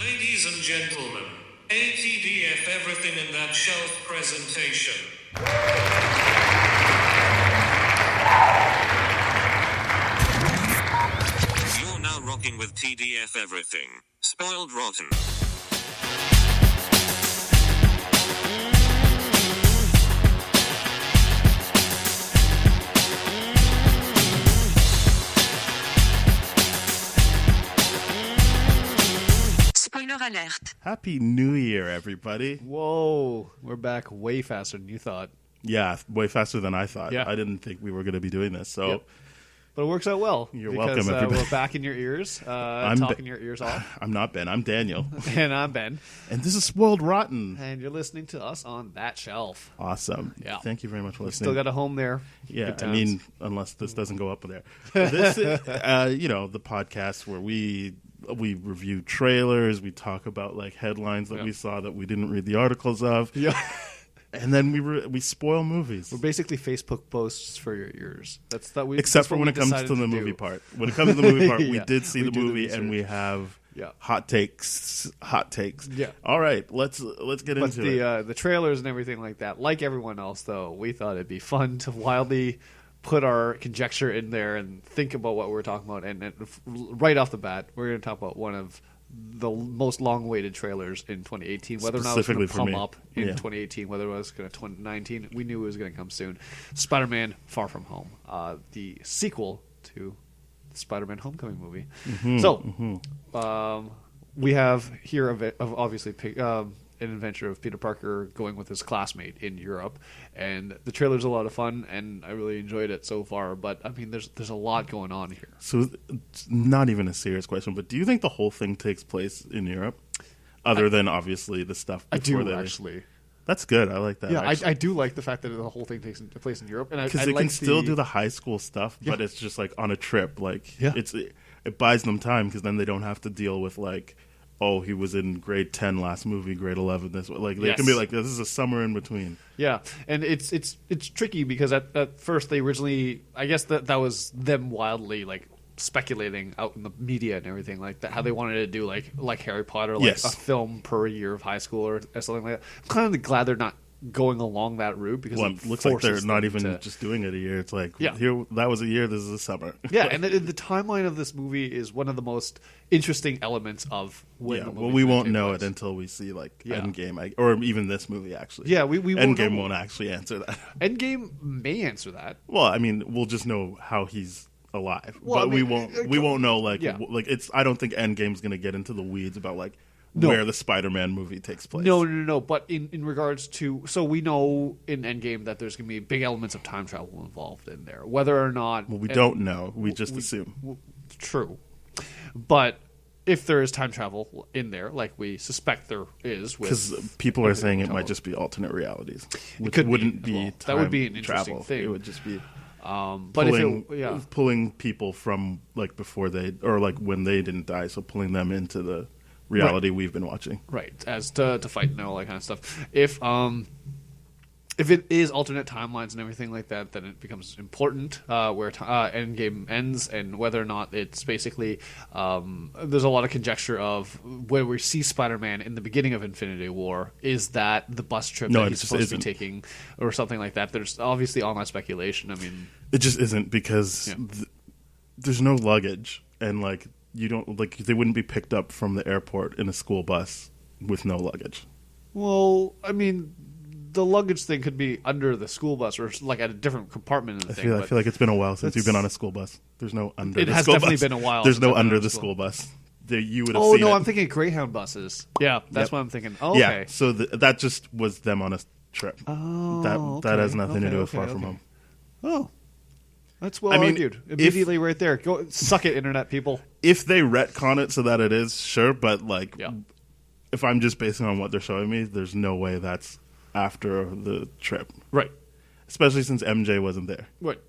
Ladies and gentlemen, ATDF everything in that shelf presentation. You're now rocking with TDF everything. Spoiled Rotten. Spoiler alert. Happy New Year, everybody. Whoa, we're back way faster than you thought. Yeah, way faster than I thought. Yeah. I didn't think we were going to be doing this. So, Yep. But it works out well. You're because, welcome, everybody. we're back in your ears, talking your ears off. I'm not Ben. I'm Daniel. And I'm Ben. And this is Spoiled Rotten. And you're listening to us on That Shelf. Awesome. Yeah. Thank you very much for listening. Still got a home there. Yeah, Good I times. mean, unless this doesn't go up there. This is, the podcast where we review trailers. We talk about like headlines that we saw that we didn't read the articles of. Yeah. And then we spoil movies. We're basically Facebook posts for your ears. Except for when it comes to the movie part. When it comes to the movie part, we Yeah, did see we the do the movie and research. we have Yeah. hot takes. Yeah. All right, let's get But into it. the trailers and everything like that, like everyone else, though, we thought it'd be fun to wildly put our conjecture in there and think about what we're talking about. And right off the bat, we're going to talk about one of the most long-awaited trailers in 2018. Whether or not it was going Specifically to for come me. up in Yeah. 2018, whether it was going to 2019, we knew it was going to come soon. Spider-Man: Far From Home, the sequel to the Spider-Man: Homecoming movie. We have here obviously an adventure of Peter Parker going with his classmate in Europe, and the trailer's a lot of fun, and I really enjoyed it so far. But I mean, there's a lot going on here. So it's not even a serious question, but do you think the whole thing takes place in Europe? Other than obviously the stuff I before do they actually. That's good. I like that. Yeah, actually. I do like the fact that the whole thing takes place in Europe, and Because I they like can still do the high school stuff, but Yeah. it's just like on a trip. Like Yeah. it buys them time because then they don't have to deal with like, oh, he was in grade 10 last movie, grade 11 this. Like they can be Yes. like, this is a summer in between. Yeah, and it's tricky because at first they originally, I guess that was them wildly like speculating out in the media and everything like that, how they wanted to do like Harry Potter, like Yes. a film per year of high school or something like that. I'm kind of glad they're not going along that route because Well, it it looks like they're forces not them even to- just doing it a year. It's like, Yeah. here, that was a year, this is a summer. Yeah, and the timeline of this movie is one of the most interesting elements of when Yeah, the well, movie's we gonna won't take know place. it until we see like Yeah. Endgame, or even this movie actually. Yeah, we won't Endgame know. won't actually answer that. Endgame may answer that. Well, I mean, we'll just know how he's alive, Well, but I mean, we won't know like yeah. like it's. I don't think Endgame's going to get into the weeds about like No. where the Spider-Man movie takes place. No. But in regards to, so we know in Endgame that there's going to be big elements of time travel involved in there. Whether or not, Well, we don't know. We just assume. True, but if there is time travel in there, like we suspect there is, Because with people are everything saying we it know might of. just be alternate realities, which could be wouldn't as be, well. time That would be an interesting travel. thing. It would just be But pulling, if it, pulling people from like before they or like when they didn't die, so pulling them into the reality we've been watching. right, as to fight and all that kind of stuff. If it is alternate timelines and everything like that, then it becomes important where Endgame ends and whether or not it's basically there's a lot of conjecture of where we see Spider-Man in the beginning of Infinity War. Is that the bus trip No, that it he's just supposed to isn't. be taking or something like that? There's obviously all that speculation. I mean, It just isn't because Yeah. there's no luggage, and like you don't like they wouldn't be picked up from the airport in a school bus with no luggage. well, I mean, the luggage thing could be under the school bus or like at a different compartment in the I thing. feel, I but- feel like it's been a while since you've been that's- on a school bus. There's no under. It the has school definitely bus. been a while There's since no I've been under on a the school school bus. You would have Oh seen no, it. I'm thinking Greyhound buses. Yeah, that's Yep. what I'm thinking. Oh, okay. Yeah, so that just was them on a trip. Oh, that has okay, nothing to do with okay, Far From okay. Home. Oh, that's well I mean, argued. if- Immediately right there. Go suck it, internet people. If they retcon it so that it is, sure, but like, Yeah. if I'm just basing on what they're showing me, there's no way that's after the trip. Right. Especially since MJ wasn't there. Right.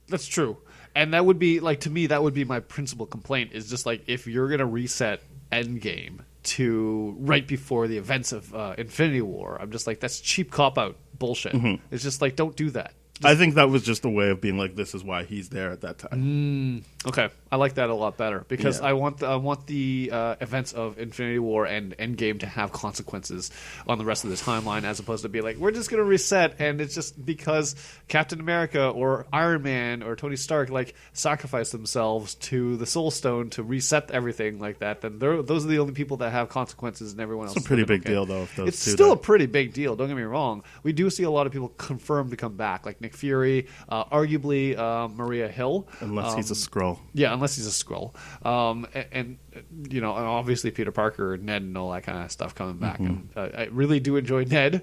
That's true. And that would be like, to me, that would be my principal complaint. Is just like, if you're gonna reset Endgame to right before the events of Infinity War, I'm just like, that's cheap cop out bullshit. It's just like, don't do that. I think that was just a way of being like, this is why he's there at that time. Okay, I like that a lot better because Yeah. I want the events of Infinity War and Endgame to have consequences on the rest of the timeline, as opposed to be like, we're just going to reset, and it's just because Captain America or Iron Man or Tony Stark like sacrificed themselves to the Soul Stone to reset everything like that. Then those are the only people that have consequences, and everyone else. It's a pretty is living big deal, though. If those It's two still a die. pretty big deal. Don't get me wrong. We do see a lot of people confirmed to come back, like Nick Fury, arguably Maria Hill, Unless he's a Skrull. yeah, unless he's a Skrull. And you know, and obviously Peter Parker, Ned, and all that kind of stuff coming back. And I really do enjoy Ned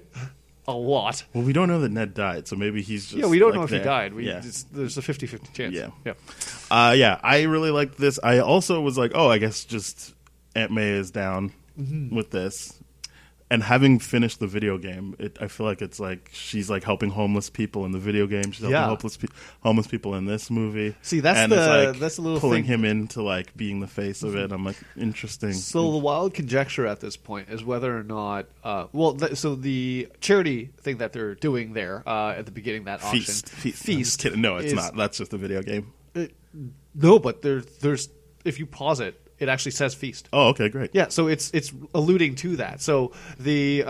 a lot. Well, we don't know that Ned died, so maybe he's just. Yeah, we don't like, know if he there. died. Yeah. There's a 50-50 chance. Yeah. yeah. Yeah, I really liked this. I also was like, oh, I guess just Aunt May is down with this. And having finished the video game, I feel like it's like she's like helping homeless people in the video game. She's helping Yeah. homeless people in this movie. See, that's and the- it's like that's the little pulling thing. him into like being the face of it. I'm like, interesting. So the wild conjecture at this point is whether or not, so the charity thing that they're doing there at the beginning, that auction, Feast. I'm just kidding. No, it's is- not. That's just a video game. No, but there's if you pause it, it actually says feast. Oh, okay, great. Yeah, so it's alluding to that. So the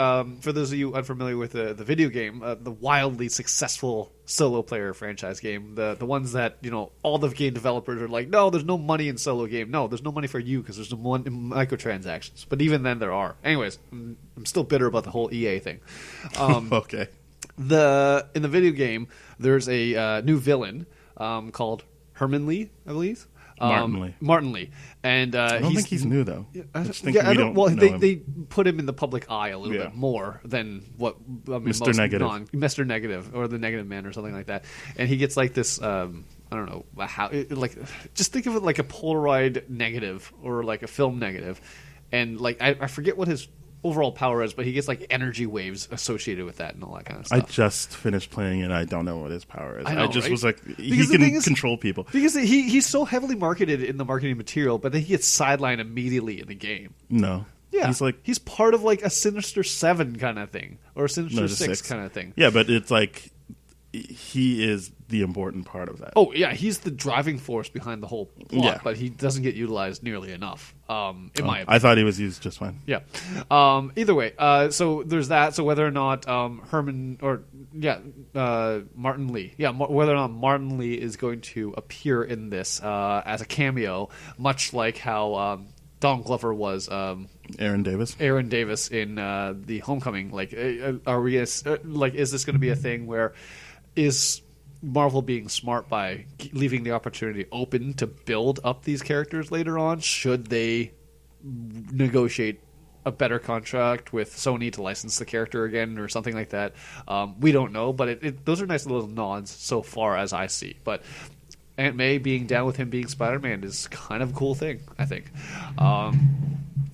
for those of you unfamiliar with the video game, the wildly successful solo player franchise game, the ones that, you know, all the game developers are like, no, there's no money in solo game. No, there's no money for you because there's no microtransactions. But even then, there are. Anyways, I'm still bitter about the whole EA thing. Okay. In the video game, there's a new villain called Herman Lee, I believe. Martin Lee, and I don't think he's new though. I just think yeah, we I don't well, know him. they put him in the public eye a little Yeah. bit more than what Mr. Negative. Mr. Negative or the Negative Man or something like that, and he gets like this. I don't know how. Just think of it like a Polaroid negative or like a film negative, and like I forget what his overall power is, but he gets like energy waves associated with that and all that kind of I stuff. just finished playing it. I don't know what his power is. I know, just right? was like, Because he the can thing is- control people. Because he's so heavily marketed in the marketing material, but then he gets sidelined immediately in the game. No. Yeah, He's part of like a Sinister 7 kind of thing, or a Sinister No, 6 6. kind of thing. Yeah, but it's like he is the important part of that. Oh yeah, he's the driving force behind the whole plot, Yeah. but he doesn't get utilized nearly enough. In my opinion. I thought he was used just fine. Yeah. Either way, so there's that. So whether or not Martin Lee, whether or not Martin Lee is going to appear in this as a cameo, much like how Donald Glover was Aaron Davis. in the Homecoming. Like, are we is this going to be a thing where is Marvel being smart by leaving the opportunity open to build up these characters later on? Should they negotiate a better contract with Sony to license the character again or something like that? We don't know, but those are nice little nods so far as I see. But Aunt May being down with him being Spider-Man is kind of a cool thing, I think.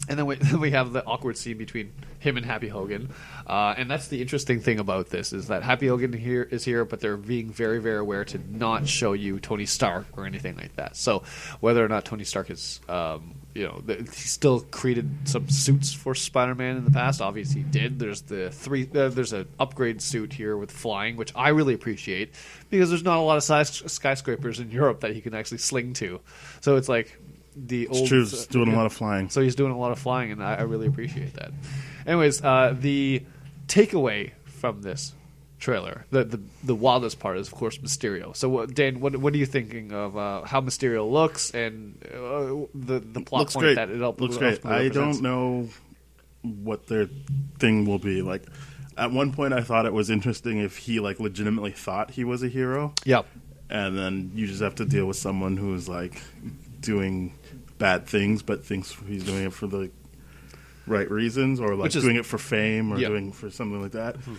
And then we have the awkward scene between him and Happy Hogan, and that's the interesting thing about this is that Happy Hogan is here, but they're being very, very aware to not show you Tony Stark or anything like that. So whether or not Tony Stark is, he still created some suits for Spider-Man in the past. Obviously, he did. There's there's an upgrade suit here with flying, which I really appreciate because there's not a lot of skyscrapers in Europe that he can actually sling to. So it's like. It's true. He's doing a lot of flying. So he's doing a lot of flying, and I really appreciate that. Anyways, the takeaway from this trailer, the wildest part is, of course, Mysterio. So, Dan, what are you thinking of how Mysterio looks and the plot Looks point great. that it Looks great. I don't know what their thing will be. Like, at one point, I thought it was interesting if he like legitimately thought he was a hero. Yep. And then you just have to deal with someone who's like doing bad things, but thinks he's doing it for the right reasons, or like doing it for fame, or doing it for something like that. Mm-hmm.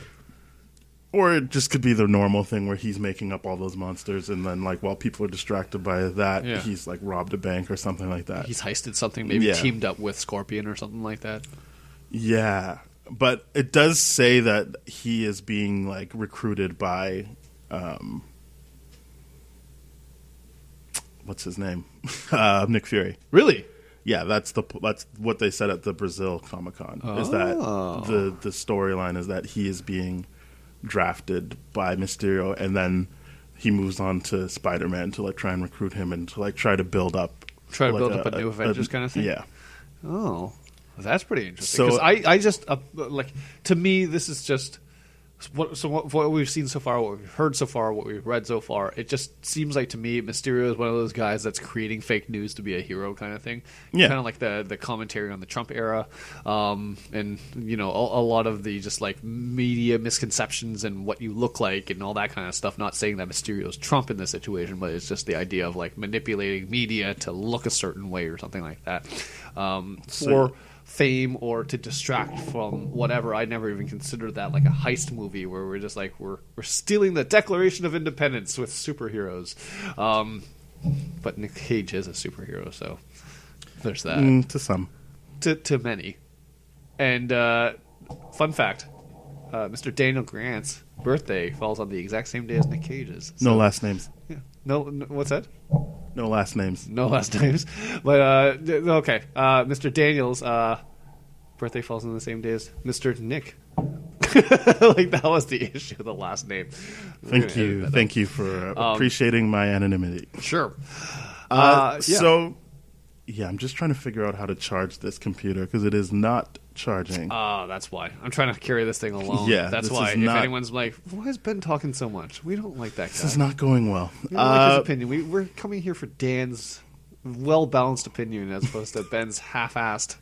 Or it just could be the normal thing where he's making up all those monsters, and then like while people are distracted by that, he's like robbed a bank or something like that. He's heisted something, maybe teamed up with Scorpion or something like that. Yeah, but it does say that he is being like recruited by what's his name? Nick Fury. Really? Yeah, that's what they said at the Brazil Comic-Con. Is that the storyline is that he is being drafted by Mysterio, and then he moves on to Spider-Man to like try and recruit him and to like try to build up a new Avengers kind of thing. Yeah. Oh, that's pretty interesting. So I just like, to me, this is just what we've seen so far, what we've heard so far, what we've read so far. It just seems like to me, Mysterio is one of those guys that's creating fake news to be a hero kind of thing. Yeah, kind of like the commentary on the Trump era, and you know, a lot of the just like media misconceptions and what you look like and all that kind of stuff. Not saying that Mysterio's Trump in this situation, but it's just the idea of like manipulating media to look a certain way or something like that, for fame or to distract from whatever. I never even considered that like a heist movie where we're just like we're stealing the Declaration of Independence with superheroes. But Nick Cage is a superhero, so there's that. To some, to many. And fun fact, Mr. Daniel Grant's birthday falls on the exact same day as Nick Cage's. So, no last names. Yeah. No, what's that? No last names. No last names. But, okay. Mr. Daniel's birthday falls on the same day as Mr. Nick. Like, that was the issue, the last name. Thank you. Thank you for appreciating my anonymity. Sure. Yeah. So, yeah, I'm just trying to figure out how to charge this computer because it is not charging. That's why. I'm trying to carry this thing alone. Yeah, that's why. If anyone's like, why is Ben talking so much? We don't like that guy. This is not going well. We don't like his opinion. We're coming here for Dan's well-balanced opinion as opposed to Ben's half-assed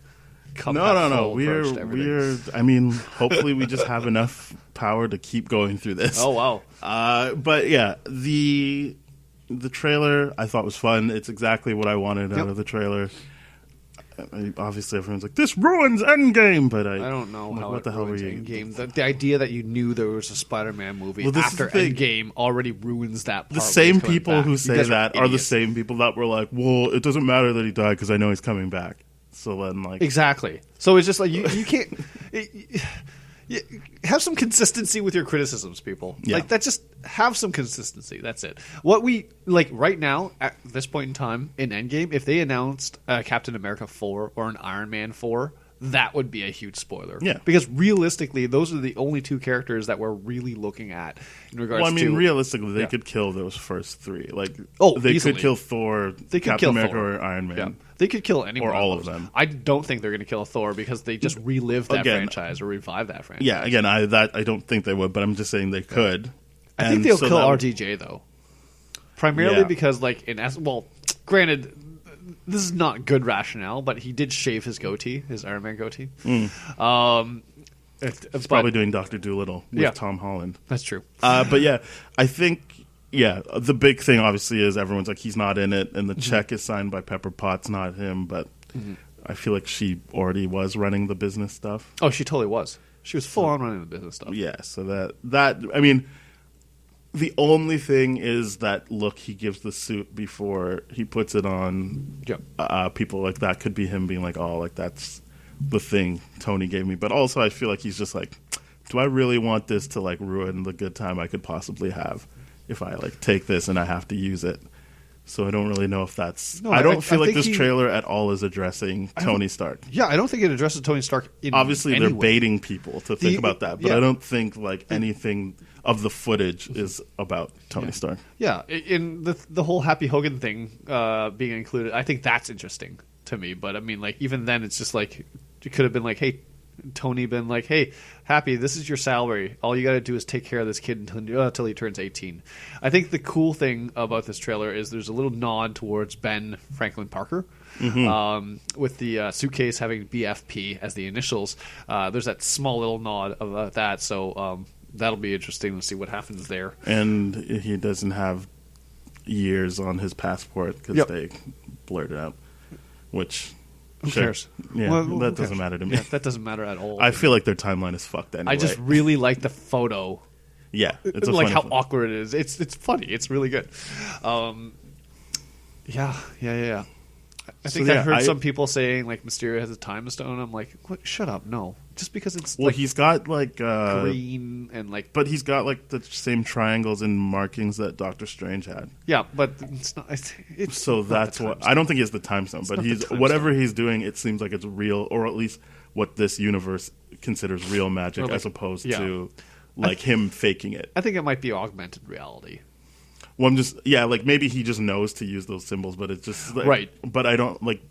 No. We're. I mean, hopefully we just have enough power to keep going through this. Oh, wow. But yeah, the trailer I thought was fun. It's exactly what I wanted out of the trailer. Obviously, everyone's like, "This ruins Endgame," but I don't know like, how what it the hell were ruins you? Endgame. The idea that you knew there was a Spider-Man movie after Endgame already ruins that part. The same people back. who say that are the same people that were like, "Well, it doesn't matter that he died because I know he's coming back." So then, like, exactly. So it's just like you can't. Have some consistency with your criticisms, people. Yeah. Like that. Just have some consistency. That's it. What we like right now at this point in time in Endgame, if they announced Captain America 4 or an Iron Man 4, that would be a huge spoiler. Yeah. Because realistically, those are the only two characters that we're really looking at in regards to... Well, I mean, realistically, they could kill those first three. Like, they easily. could kill Thor, Captain America, or Iron Man. Yeah. They could kill anyone. Or all of them. I don't think they're going to kill Thor because they just relive that franchise or revive that franchise. Yeah, again, I don't think they would, but I'm just saying they could. I think they'll kill RDJ, though. Primarily because, like, granted... This is not good rationale, but he did shave his goatee, his Iron Man goatee. He's probably doing Dr. Dolittle with Tom Holland. That's true. But yeah, I think, the big thing obviously is everyone's like, he's not in it, and the check is signed by Pepper Potts, not him, but I feel like she already was running the business stuff. Oh, she totally was. She was full on running the business stuff. Yeah, so that I mean... The only thing is that look he gives the suit before he puts it on. Yep. People like that could be him being like, "Oh, like that's the thing Tony gave me." But also, I feel like he's just like, "Do I really want this to like ruin the good time I could possibly have if I like take this and I have to use it?" So I don't really know if that's. No, I don't feel like this trailer at all is addressing Tony Stark. Yeah, I don't think it addresses Tony Stark. Obviously, they're baiting people to think about that, but I don't think like anything of the footage is about Tony Stark. Yeah, in the whole Happy Hogan thing being included, I think that's interesting to me. But I mean, like even then, it's just like it could have been like, hey. Tony been like, hey, Happy, this is your salary. All you got to do is take care of this kid until he turns 18. I think the cool thing about this trailer is there's a little nod towards Ben Franklin Parker. With the suitcase having BFP as the initials. There's that small little nod of that. So that'll be interesting to see what happens there. And he doesn't have years on his passport because they blurred it out, which... Who cares? Yeah, that doesn't matter to me. Yeah, that doesn't matter at all. I feel like their timeline is fucked anyway. I just really like the photo. Yeah, it's like how awkward it is. It's funny. It's really good. Yeah. I think I've heard some people saying like Mysterio has a time stone. I'm like, what? Shut up! No, just because it's he's got like green and like, but he's got like the same triangles and markings that Doctor Strange had. Yeah, but it's not. It's so not that's what I don't think he has the time stone, but he's whatever he's doing. It seems like it's real, or at least what this universe considers real magic, as opposed to like him faking it. I think it might be augmented reality. Well, I'm just like maybe he just knows to use those symbols, but it's just like, right. But I don't like.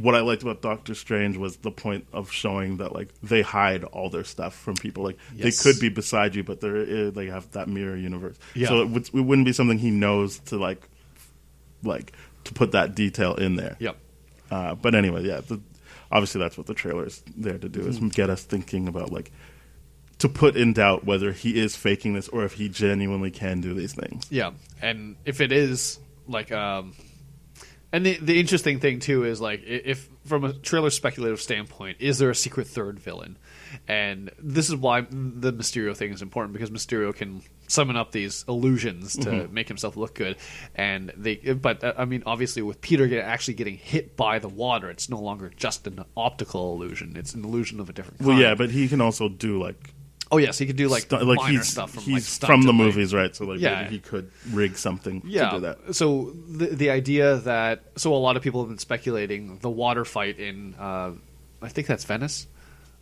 What I liked about Doctor Strange was the point of showing that like they hide all their stuff from people. Like they could be beside you, but they have that mirror universe. Yeah. So it wouldn't be something he knows to like to put that detail in there. Yep. But anyway, yeah. Obviously, that's what the trailer's there to do is get us thinking about like to put in doubt whether he is faking this or if he genuinely can do these things. Yeah, and if it is like. And the interesting thing, too, is, like, if from a trailer speculative standpoint, is there a secret third villain? And this is why the Mysterio thing is important, because Mysterio can summon up these illusions to make himself look good. But I mean, obviously, with Peter actually getting hit by the water, it's no longer just an optical illusion. It's an illusion of a different kind. Well, yeah, but he can also do, like... Oh yes, he could do like minor stuff from he's like stunt from the to, movies, right? So like yeah. maybe he could rig something to do that. So the idea that a lot of people have been speculating the water fight in I think that's Venice.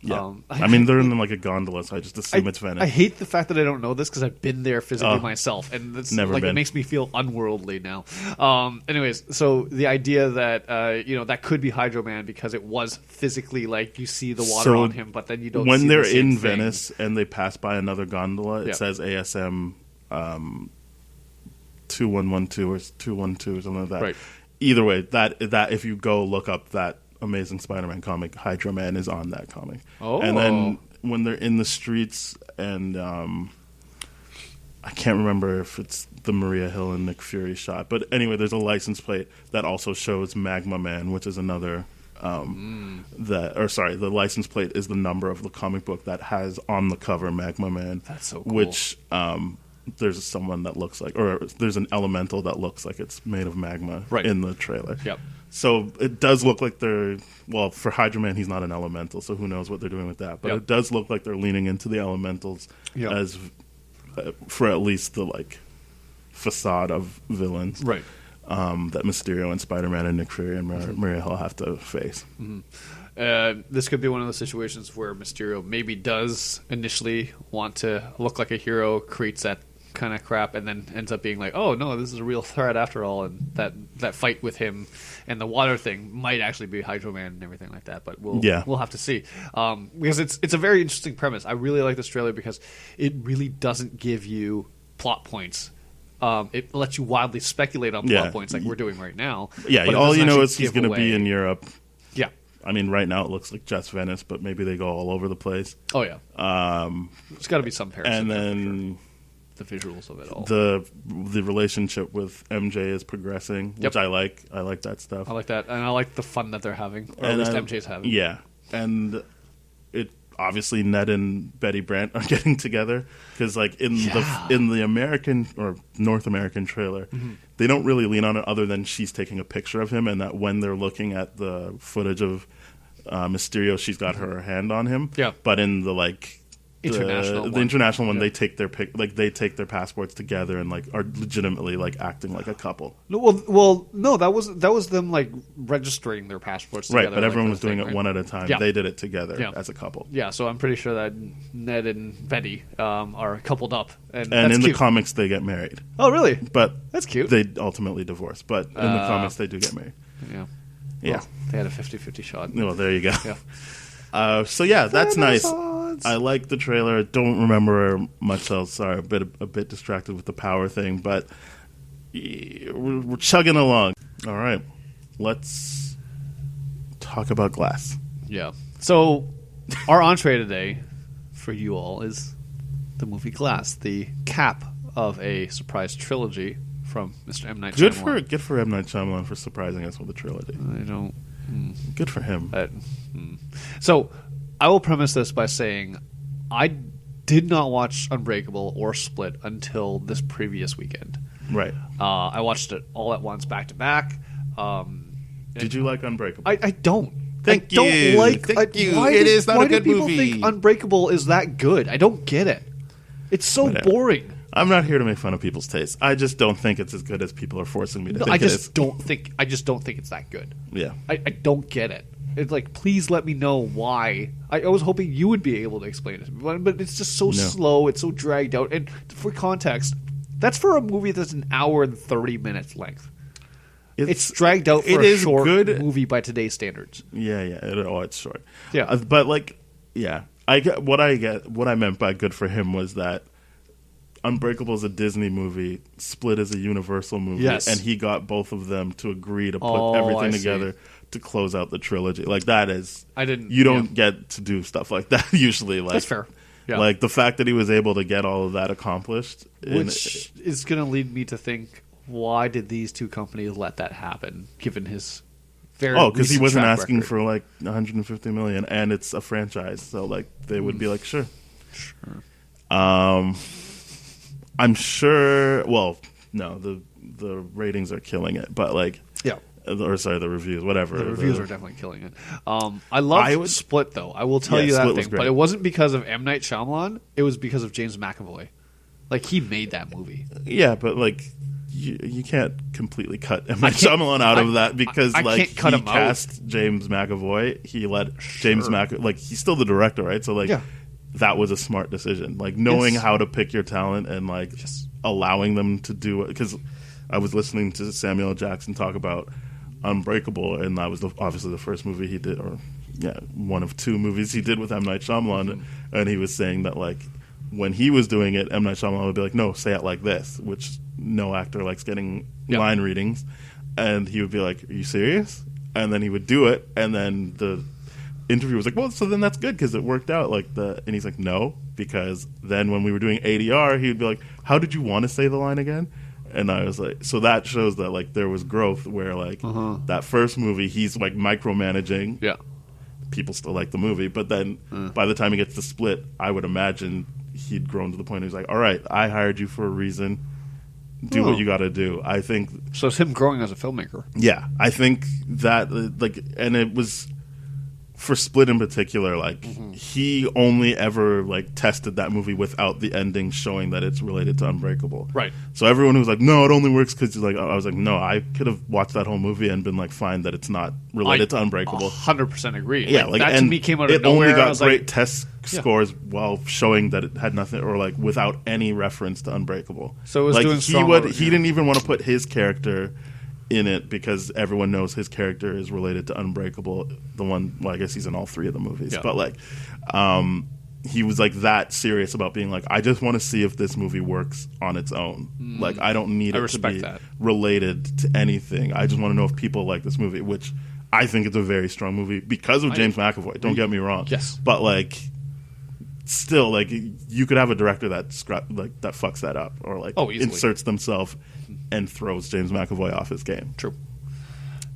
Yeah, I mean they're in like a gondola, so I just assume it's Venice. I hate the fact that I don't know this because I've been there physically myself, and it's never been. It makes me feel unworldly now. Anyways, so the idea that that could be Hydro Man because it was physically like you see the water on him, but then you don't. When see they're the same in thing. Venice and they pass by another gondola, it says ASM 2112 or 212 or something like that. Right. Either way, that if you go look up that Amazing Spider-Man comic, Hydro Man is on that comic. Oh. And then when they're in the streets and I can't remember if it's the Maria Hill and Nick Fury shot, but anyway, there's a license plate that also shows Magma Man, which is another the license plate is the number of the comic book that has on the cover Magma Man. That's so cool. Which there's someone that looks like, or there's an elemental that looks like it's made of magma in the trailer. Yep. So it does look like for Hydro Man, he's not an elemental, so who knows what they're doing with that. But it does look like they're leaning into the elementals as for at least the like facade of villains, right? That Mysterio and Spider-Man and Nick Fury and Maria Hill have to face. This could be one of the situations where Mysterio maybe does initially want to look like a hero, creates that kind of crap, and then ends up being like, oh no, this is a real threat after all, and that fight with him and the water thing might actually be Hydro Man and everything like that, but we'll have to see, because it's a very interesting premise. I really like this trailer because it really doesn't give you plot points. It lets you wildly speculate on plot points like we're doing right now. Yeah, all you know is he's going to be in Europe. Yeah. I mean, right now it looks like just Venice, but maybe they go all over the place. Oh, yeah. There's got to be some parallels. And then the visuals of it all. The relationship with MJ is progressing, which I like. I like that stuff. I like that. And I like the fun that they're having, or at least MJ's having. Yeah. And it obviously Ned and Betty Brant are getting together because like in the American or North American trailer, they don't really lean on it other than she's taking a picture of him, and that when they're looking at the footage of Mysterio, she's got her hand on him. Yeah. But in the like the international one, they take their their passports together and like are legitimately like acting like a couple. No, that was them like registering their passports together. Right, but everyone was doing it one at a time. Yeah. They did it together as a couple. Yeah, so I'm pretty sure that Ned and Betty are coupled up, and in cute. the comics they get married. Oh, really? But that's cute. They ultimately divorce, but in the comics they do get married. Yeah. Yeah. Well, they had a 50-50 shot. Well, there you go. Yeah. So yeah, that's nice. I like the trailer. Don't remember much else. Sorry, a bit distracted with the power thing, but we're chugging along. All right, let's talk about Glass. Yeah. So our entree today for you all is the movie Glass, the cap of a surprise trilogy from Mr. M. Night Shyamalan. Good for M. Night Shyamalan for surprising us with a trilogy. I don't. Good for him. So I will premise this by saying I did not watch Unbreakable or Split until this previous weekend. Right. I watched it all at once, back to back. Did you like Unbreakable? I don't. Thank you. Thank you. Why it is not a good movie. Why do people think Unbreakable is that good? I don't get it. It's so boring. I'm not here to make fun of people's tastes. I just don't think it's as good as people are forcing me to think I it is. just don't think it's that good. Yeah. I don't get it. It's like, please let me know why. I was hoping you would be able to explain it, but it's just so slow. It's so dragged out. And for context, that's for a movie that's an hour and 30 minutes length. It's dragged out for a short movie by today's standards. Yeah. It's short. Yeah, but like, yeah, I get what I meant by good for him was that Unbreakable is a Disney movie, Split is a Universal movie, and he got both of them to agree to put everything together to close out the trilogy. Like that is, you don't get to do stuff like that usually. Like that's fair. Yeah. Like the fact that he was able to get all of that accomplished, which is going to lead me to think, why did these two companies let that happen? Given his because he wasn't asking for like 150 million, and it's a franchise, so like they would be like, sure. I'm sure. Well, no, the ratings are killing it, but like, the reviews, whatever. The reviews are definitely killing it. I love Split, though. I will tell you that thing, but it wasn't because of M. Night Shyamalan. It was because of James McAvoy. Like he made that movie. Yeah, but like you can't completely cut M. Night Shyamalan out of that because like he cast James McAvoy. He let James McAvoy, like he's still the director, right? So like. Yeah. That was a smart decision. Like knowing how to pick your talent and like allowing them to do it. Because I was listening to Samuel L. Jackson talk about Unbreakable, and that was obviously the first movie he did, or one of two movies he did with M. Night Shyamalan. And he was saying that like when he was doing it, M. Night Shyamalan would be like, "No, say it like this," which no actor likes getting line readings. And he would be like, "Are you serious?" And then he would do it, and then the interview was like, well, so then that's good because it worked out and he's like, no, because then when we were doing ADR, he'd be like, how did you want to say the line again? And I was like, so that shows that like there was growth where like that first movie he's like micromanaging, people still like the movie, but then by the time he gets to Split, I would imagine he'd grown to the point where he's like, all right, I hired you for a reason, do what you got to do. I think so. It's him growing as a filmmaker. Yeah, I think that like, and it was for Split in particular, like he only ever like tested that movie without the ending showing that it's related to Unbreakable. Right. So everyone was like, no, it only works because like I was like, no, I could have watched that whole movie and been like, fine, that it's not related to Unbreakable. 100% agree. Yeah, like that to me came out of it nowhere. Only got great test scores while showing that it had nothing, or like without any reference to Unbreakable. So it was like doing he didn't even want to put his character in it because everyone knows his character is related to Unbreakable, the one, well, I guess he's in all three of the movies, but like he was like that serious about being like, I just want to see if this movie works on its own. Like I don't need it to be related to anything. I just want to know if people like this movie, which I think it's a very strong movie because of James McAvoy, don't get me wrong. Yes. But like still, like you could have a director that fucks that up, or like inserts themselves and throws James McAvoy off his game. True.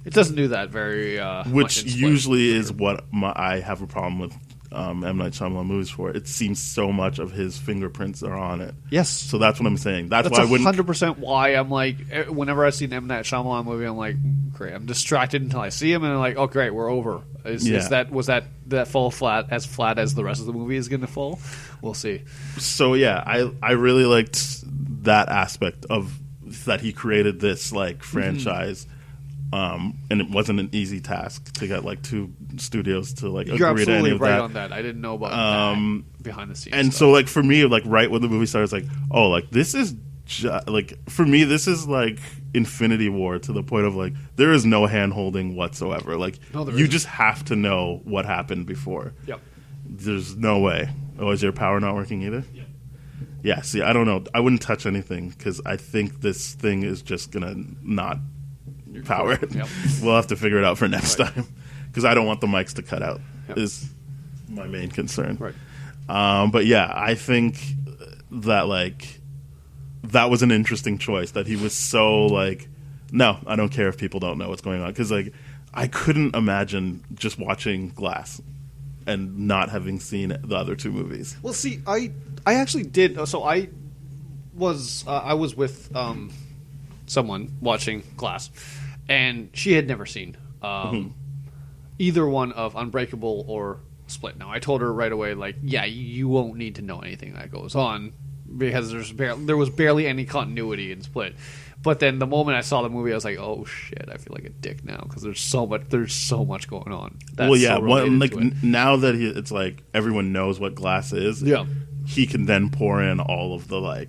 It doesn't do that very which usually is what I have a problem with M. Night Shyamalan movies for. It seems so much of his fingerprints are on it. Yes. So that's what I'm saying. That's why I wouldn't... 100% why I'm like, whenever I see an M. Night Shyamalan movie, I'm like, great. I'm distracted until I see him, and I'm like, oh, great, we're over. Was that fall flat as the rest of the movie is going to fall? We'll see. So yeah, I really liked that aspect of that he created this like franchise. And it wasn't an easy task to get like two studios to like agree to any of that. You're absolutely right on that. I didn't know about that behind the scenes. And so like for me, like right when the movie started, it's like, oh, like this is like for me, this is like Infinity War to the point of like there is no hand holding whatsoever. Like you just have to know what happened before. Yep. There's no way. Oh, is your power not working either? Yeah. Yeah. See, I don't know. I wouldn't touch anything because I think this thing is just gonna not power. Yep. We'll have to figure it out for next time because I don't want the mics to cut out. Is my main concern. Right. But yeah, I think that like that was an interesting choice. That he was so like, no, I don't care if people don't know what's going on, because like I couldn't imagine just watching Glass and not having seen the other two movies. Well, see, I actually did. So I was with someone watching Glass, and she had never seen either one of Unbreakable or Split. Now, I told her right away, like, yeah, you won't need to know anything that goes on because there was barely any continuity in Split. But then the moment I saw the movie, I was like, oh shit, I feel like a dick now because there's so much going on. That's well, yeah, so related to it. now that it's like everyone knows what Glass is, he can then pour in all of the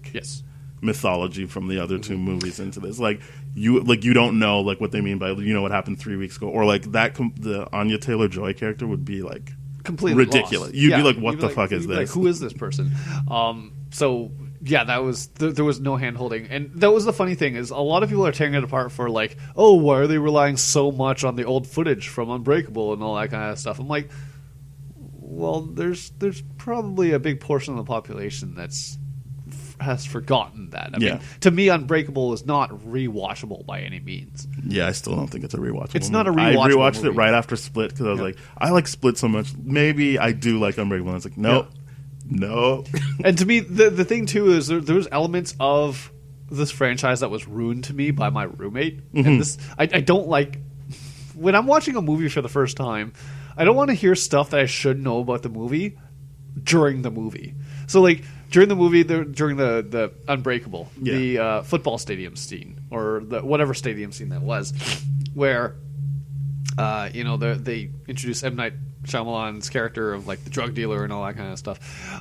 mythology from the other two movies into this. Like you don't know like what they mean by what happened 3 weeks ago, or like that the Anya Taylor-Joy character would be like completely ridiculous. Lost. You'd be like, what the fuck is this? Like, who is this person? So yeah, that was there was no hand holding, and that was the funny thing is a lot of people are tearing it apart for like, oh, why are they relying so much on the old footage from Unbreakable and all that kind of stuff? I'm like, well, there's probably a big portion of the population has forgotten that. I mean, to me, Unbreakable is not rewatchable by any means. Yeah, I still don't think it's a rewatchable. It's not a movie. rewatchable I rewatched movie. it right after Split because I was like, I like Split so much. Maybe I do like Unbreakable. And I was like, nope. No. And to me, the thing too is there's elements of this franchise that was ruined to me by my roommate. And this, I don't like when I'm watching a movie for the first time. I don't want to hear stuff that I should know about the movie during the movie. So like during the movie, during the Unbreakable, the football stadium scene or the whatever stadium scene that was, where they introduce M. Night Shyamalan's character of like the drug dealer and all that kind of stuff.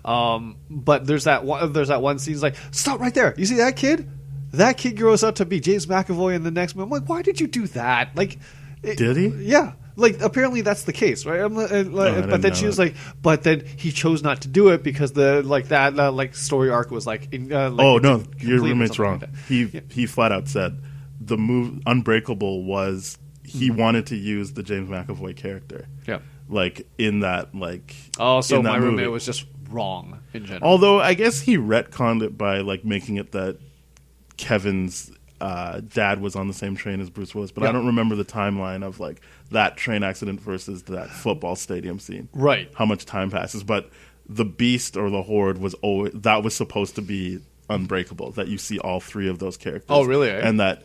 But there's that one scene. It's like, stop right there. You see that kid? That kid grows up to be James McAvoy in the next movie. I'm like, why did you do that? Like, did he? Yeah. Like apparently that's the case, right? But then she was like, but then he chose not to do it because that story arc was like. Oh no, your roommate's wrong. Like he flat out said the move Unbreakable was he wanted to use the James McAvoy character. Yeah. Like in that so my movie. roommate was just wrong in general. Although I guess he retconned it by like making it that Kevin's dad was on the same train as Bruce Willis, but I don't remember the timeline of like that train accident versus that football stadium scene. Right. How much time passes, but the Beast or the Horde was supposed to be Unbreakable. That you see all three of those characters. Oh really? And that.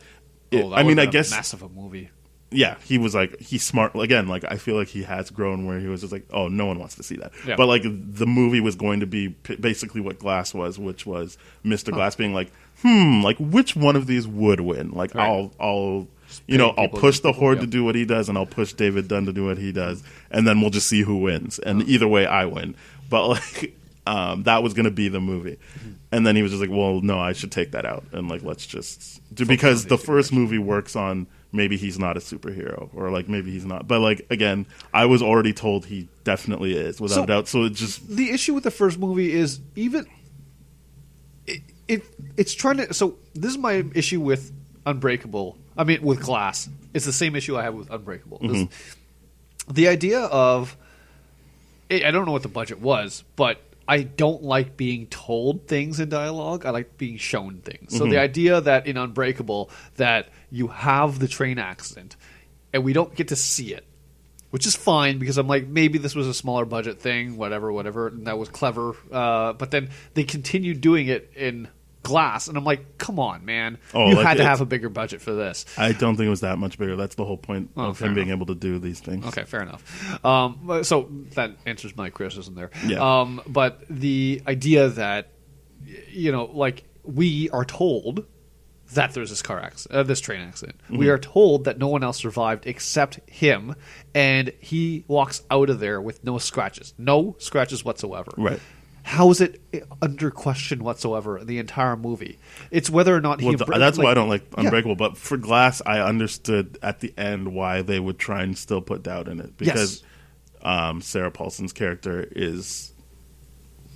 I guess massive a movie. Yeah, he was like, he's smart. Again, like, I feel like he has grown where he was just like, oh, no one wants to see that. Yeah. But, like, the movie was going to be basically what Glass was, which was Mr. Glass being like, like, which one of these would win? Like, right. I'll push the Horde to do what he does, and I'll push David Dunn to do what he does, and then we'll just see who wins. And either way, I win. But, like, that was going to be the movie. And then he was just like, well, no, I should take that out. And, like, let's just do, because the first movie works on maybe he's not a superhero, or like maybe he's not. But like again, I was already told he definitely is, without a doubt. So it just the issue with the first movie is even it's trying to. So this is my issue with Unbreakable. I mean, with Glass, it's the same issue I have with Unbreakable. The idea of I don't know what the budget was, but I don't like being told things in dialogue. I like being shown things. So the idea that in Unbreakable that you have the train accident and we don't get to see it, which is fine because I'm like, maybe this was a smaller budget thing, whatever, and that was clever. But then they continued doing it in Glass, and I'm like, come on, man. You had to have a bigger budget for this. I don't think it was that much bigger. That's the whole point of him being able to do these things. Okay, fair enough. So that answers my criticism there. Yeah. But the idea that, like, we are told that there's this car accident, this train accident. We are told that no one else survived except him, and he walks out of there with no scratches whatsoever. Right. How is it under question whatsoever the entire movie? It's whether or not he. That's why I don't like Unbreakable. But for Glass, I understood at the end why they would try and still put doubt in it, because Sarah Paulson's character is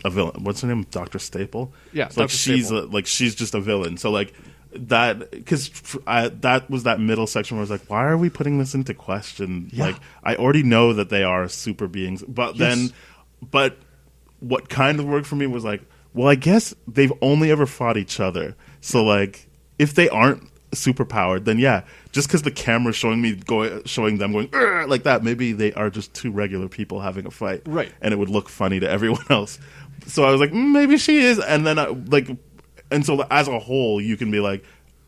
a villain. What's her name? Dr. Staple. Yeah, so, like she's just a villain. So like that, because that was that middle section where I was like, why are we putting this into question? Yeah. Like I already know that they are super beings, but what kind of worked for me was like, well, I guess they've only ever fought each other. So, like, if they aren't superpowered, then yeah, just because the camera's showing them going like that, maybe they are just two regular people having a fight, right? And it would look funny to everyone else. So I was like, maybe she is, and then so as a whole, you can be like,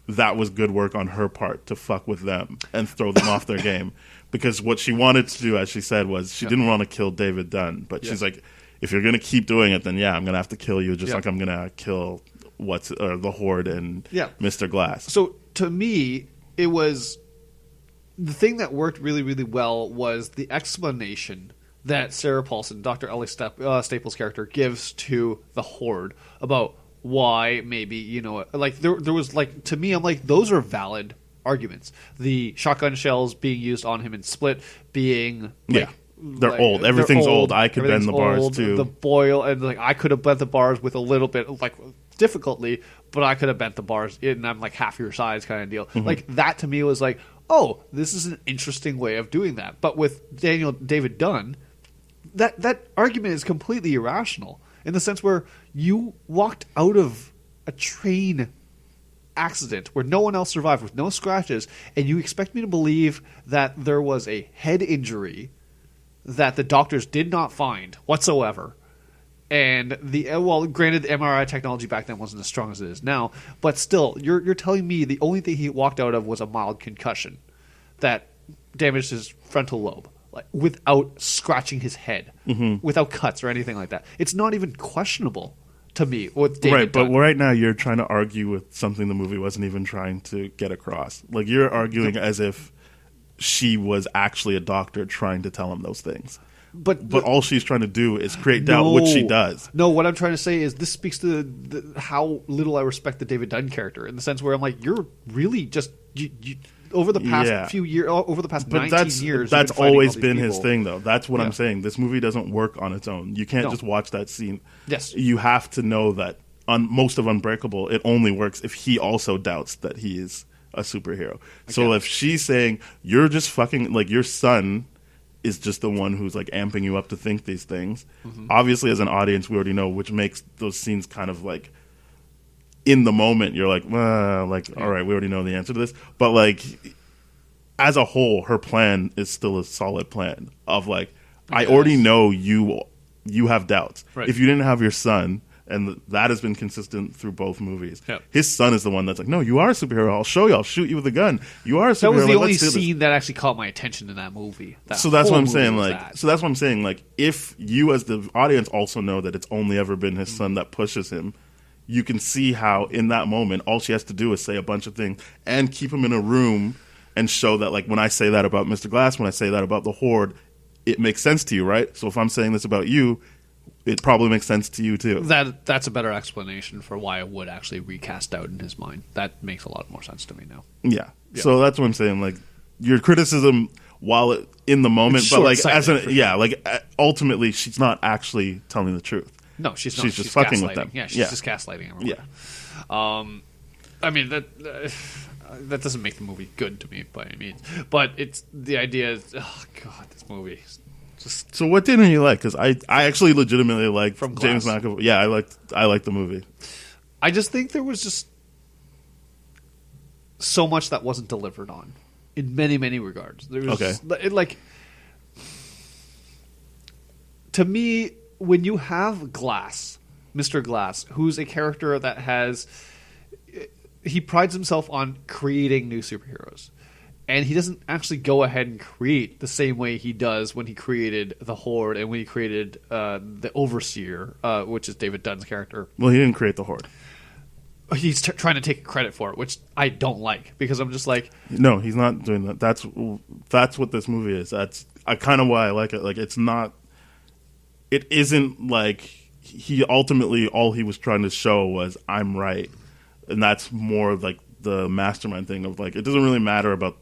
that was good work on her part to fuck with them and throw them off their game, because what she wanted to do, as she said, was she didn't want to kill David Dunn, but she's like, if you're going to keep doing it, then yeah, I'm going to have to kill you, just like I'm going to kill the Horde and Mr. Glass. So to me, it was the thing that worked really, really well was the explanation that Sarah Paulson, Dr. Ellie Staples' character, gives to the Horde about why maybe, like there was like, to me, I'm like, those are valid arguments. The shotgun shells being used on him in Split being like, they're old. Everything's old. I could bend the bars too. The boil, and like I could have bent the bars with a little bit like difficulty, but I could have bent the bars and I'm like half your size kind of deal. Like that to me was like, oh, this is an interesting way of doing that. But with David Dunn, that argument is completely irrational in the sense where you walked out of a train accident where no one else survived with no scratches, and you expect me to believe that there was a head injury that the doctors did not find whatsoever. And granted, the MRI technology back then wasn't as strong as it is now, but still, you're telling me the only thing he walked out of was a mild concussion that damaged his frontal lobe, like without scratching his head, without cuts or anything like that. It's not even questionable to me with David Dunn. But right now you're trying to argue with something the movie wasn't even trying to get across. Like you're arguing as if she was actually a doctor trying to tell him those things. But all she's trying to do is create doubt, which she does. No, what I'm trying to say is this speaks to how little I respect the David Dunn character in the sense where I'm like, you're really just you over the past few years, over the past 19 years. That's always been his thing, though. That's what I'm saying. This movie doesn't work on its own. You can't just watch that scene. Yes, you have to know that on most of Unbreakable, it only works if he also doubts that he is a superhero. Okay. So if she's saying you're just fucking like your son is just the one who's like amping you up to think these things. Obviously, as an audience, we already know, which makes those scenes kind of like in the moment. You're like, all right, we already know the answer to this. But like as a whole, her plan is still a solid plan of like, I already know you have doubts. Right. If you didn't have your son, and that has been consistent through both movies. Yep. His son is the one that's like, no, you are a superhero. I'll show you. I'll shoot you with a gun. You are a superhero. That was the only scene that actually caught my attention in that movie. So that's what I'm saying. Like, if you as the audience also know that it's only ever been his son that pushes him, you can see how in that moment, all she has to do is say a bunch of things and keep him in a room and show that, like, when I say that about Mr. Glass, when I say that about the Horde, it makes sense to you, right? So if I'm saying this about you, it probably makes sense to you too. That's a better explanation for why I would actually recast out in his mind. That makes a lot more sense to me now. Yeah. So that's what I'm saying. Like your criticism, while in the moment, but like ultimately, she's not actually telling the truth. No, she's not. She's just fucking with them. Yeah, she's just gaslighting everyone. Yeah. I mean that doesn't make the movie good to me by any means, but it's the idea is, oh god, this movie. So what didn't you like? Because I actually legitimately liked James McAvoy. Yeah, I liked the movie. I just think there was just so much that wasn't delivered on in many, many regards. There was to me, when you have Glass, Mr. Glass, who's a character that he prides himself on creating new superheroes. And he doesn't actually go ahead and create the same way he does when he created the Horde and when he created the Overseer, which is David Dunn's character. Well, he didn't create the Horde. He's trying to take credit for it, which I don't like because I'm just like, no, he's not doing that. That's what this movie is. That's kind of why I like it. Like it isn't like he ultimately all he was trying to show was I'm right, and that's more like the mastermind thing of like it doesn't really matter about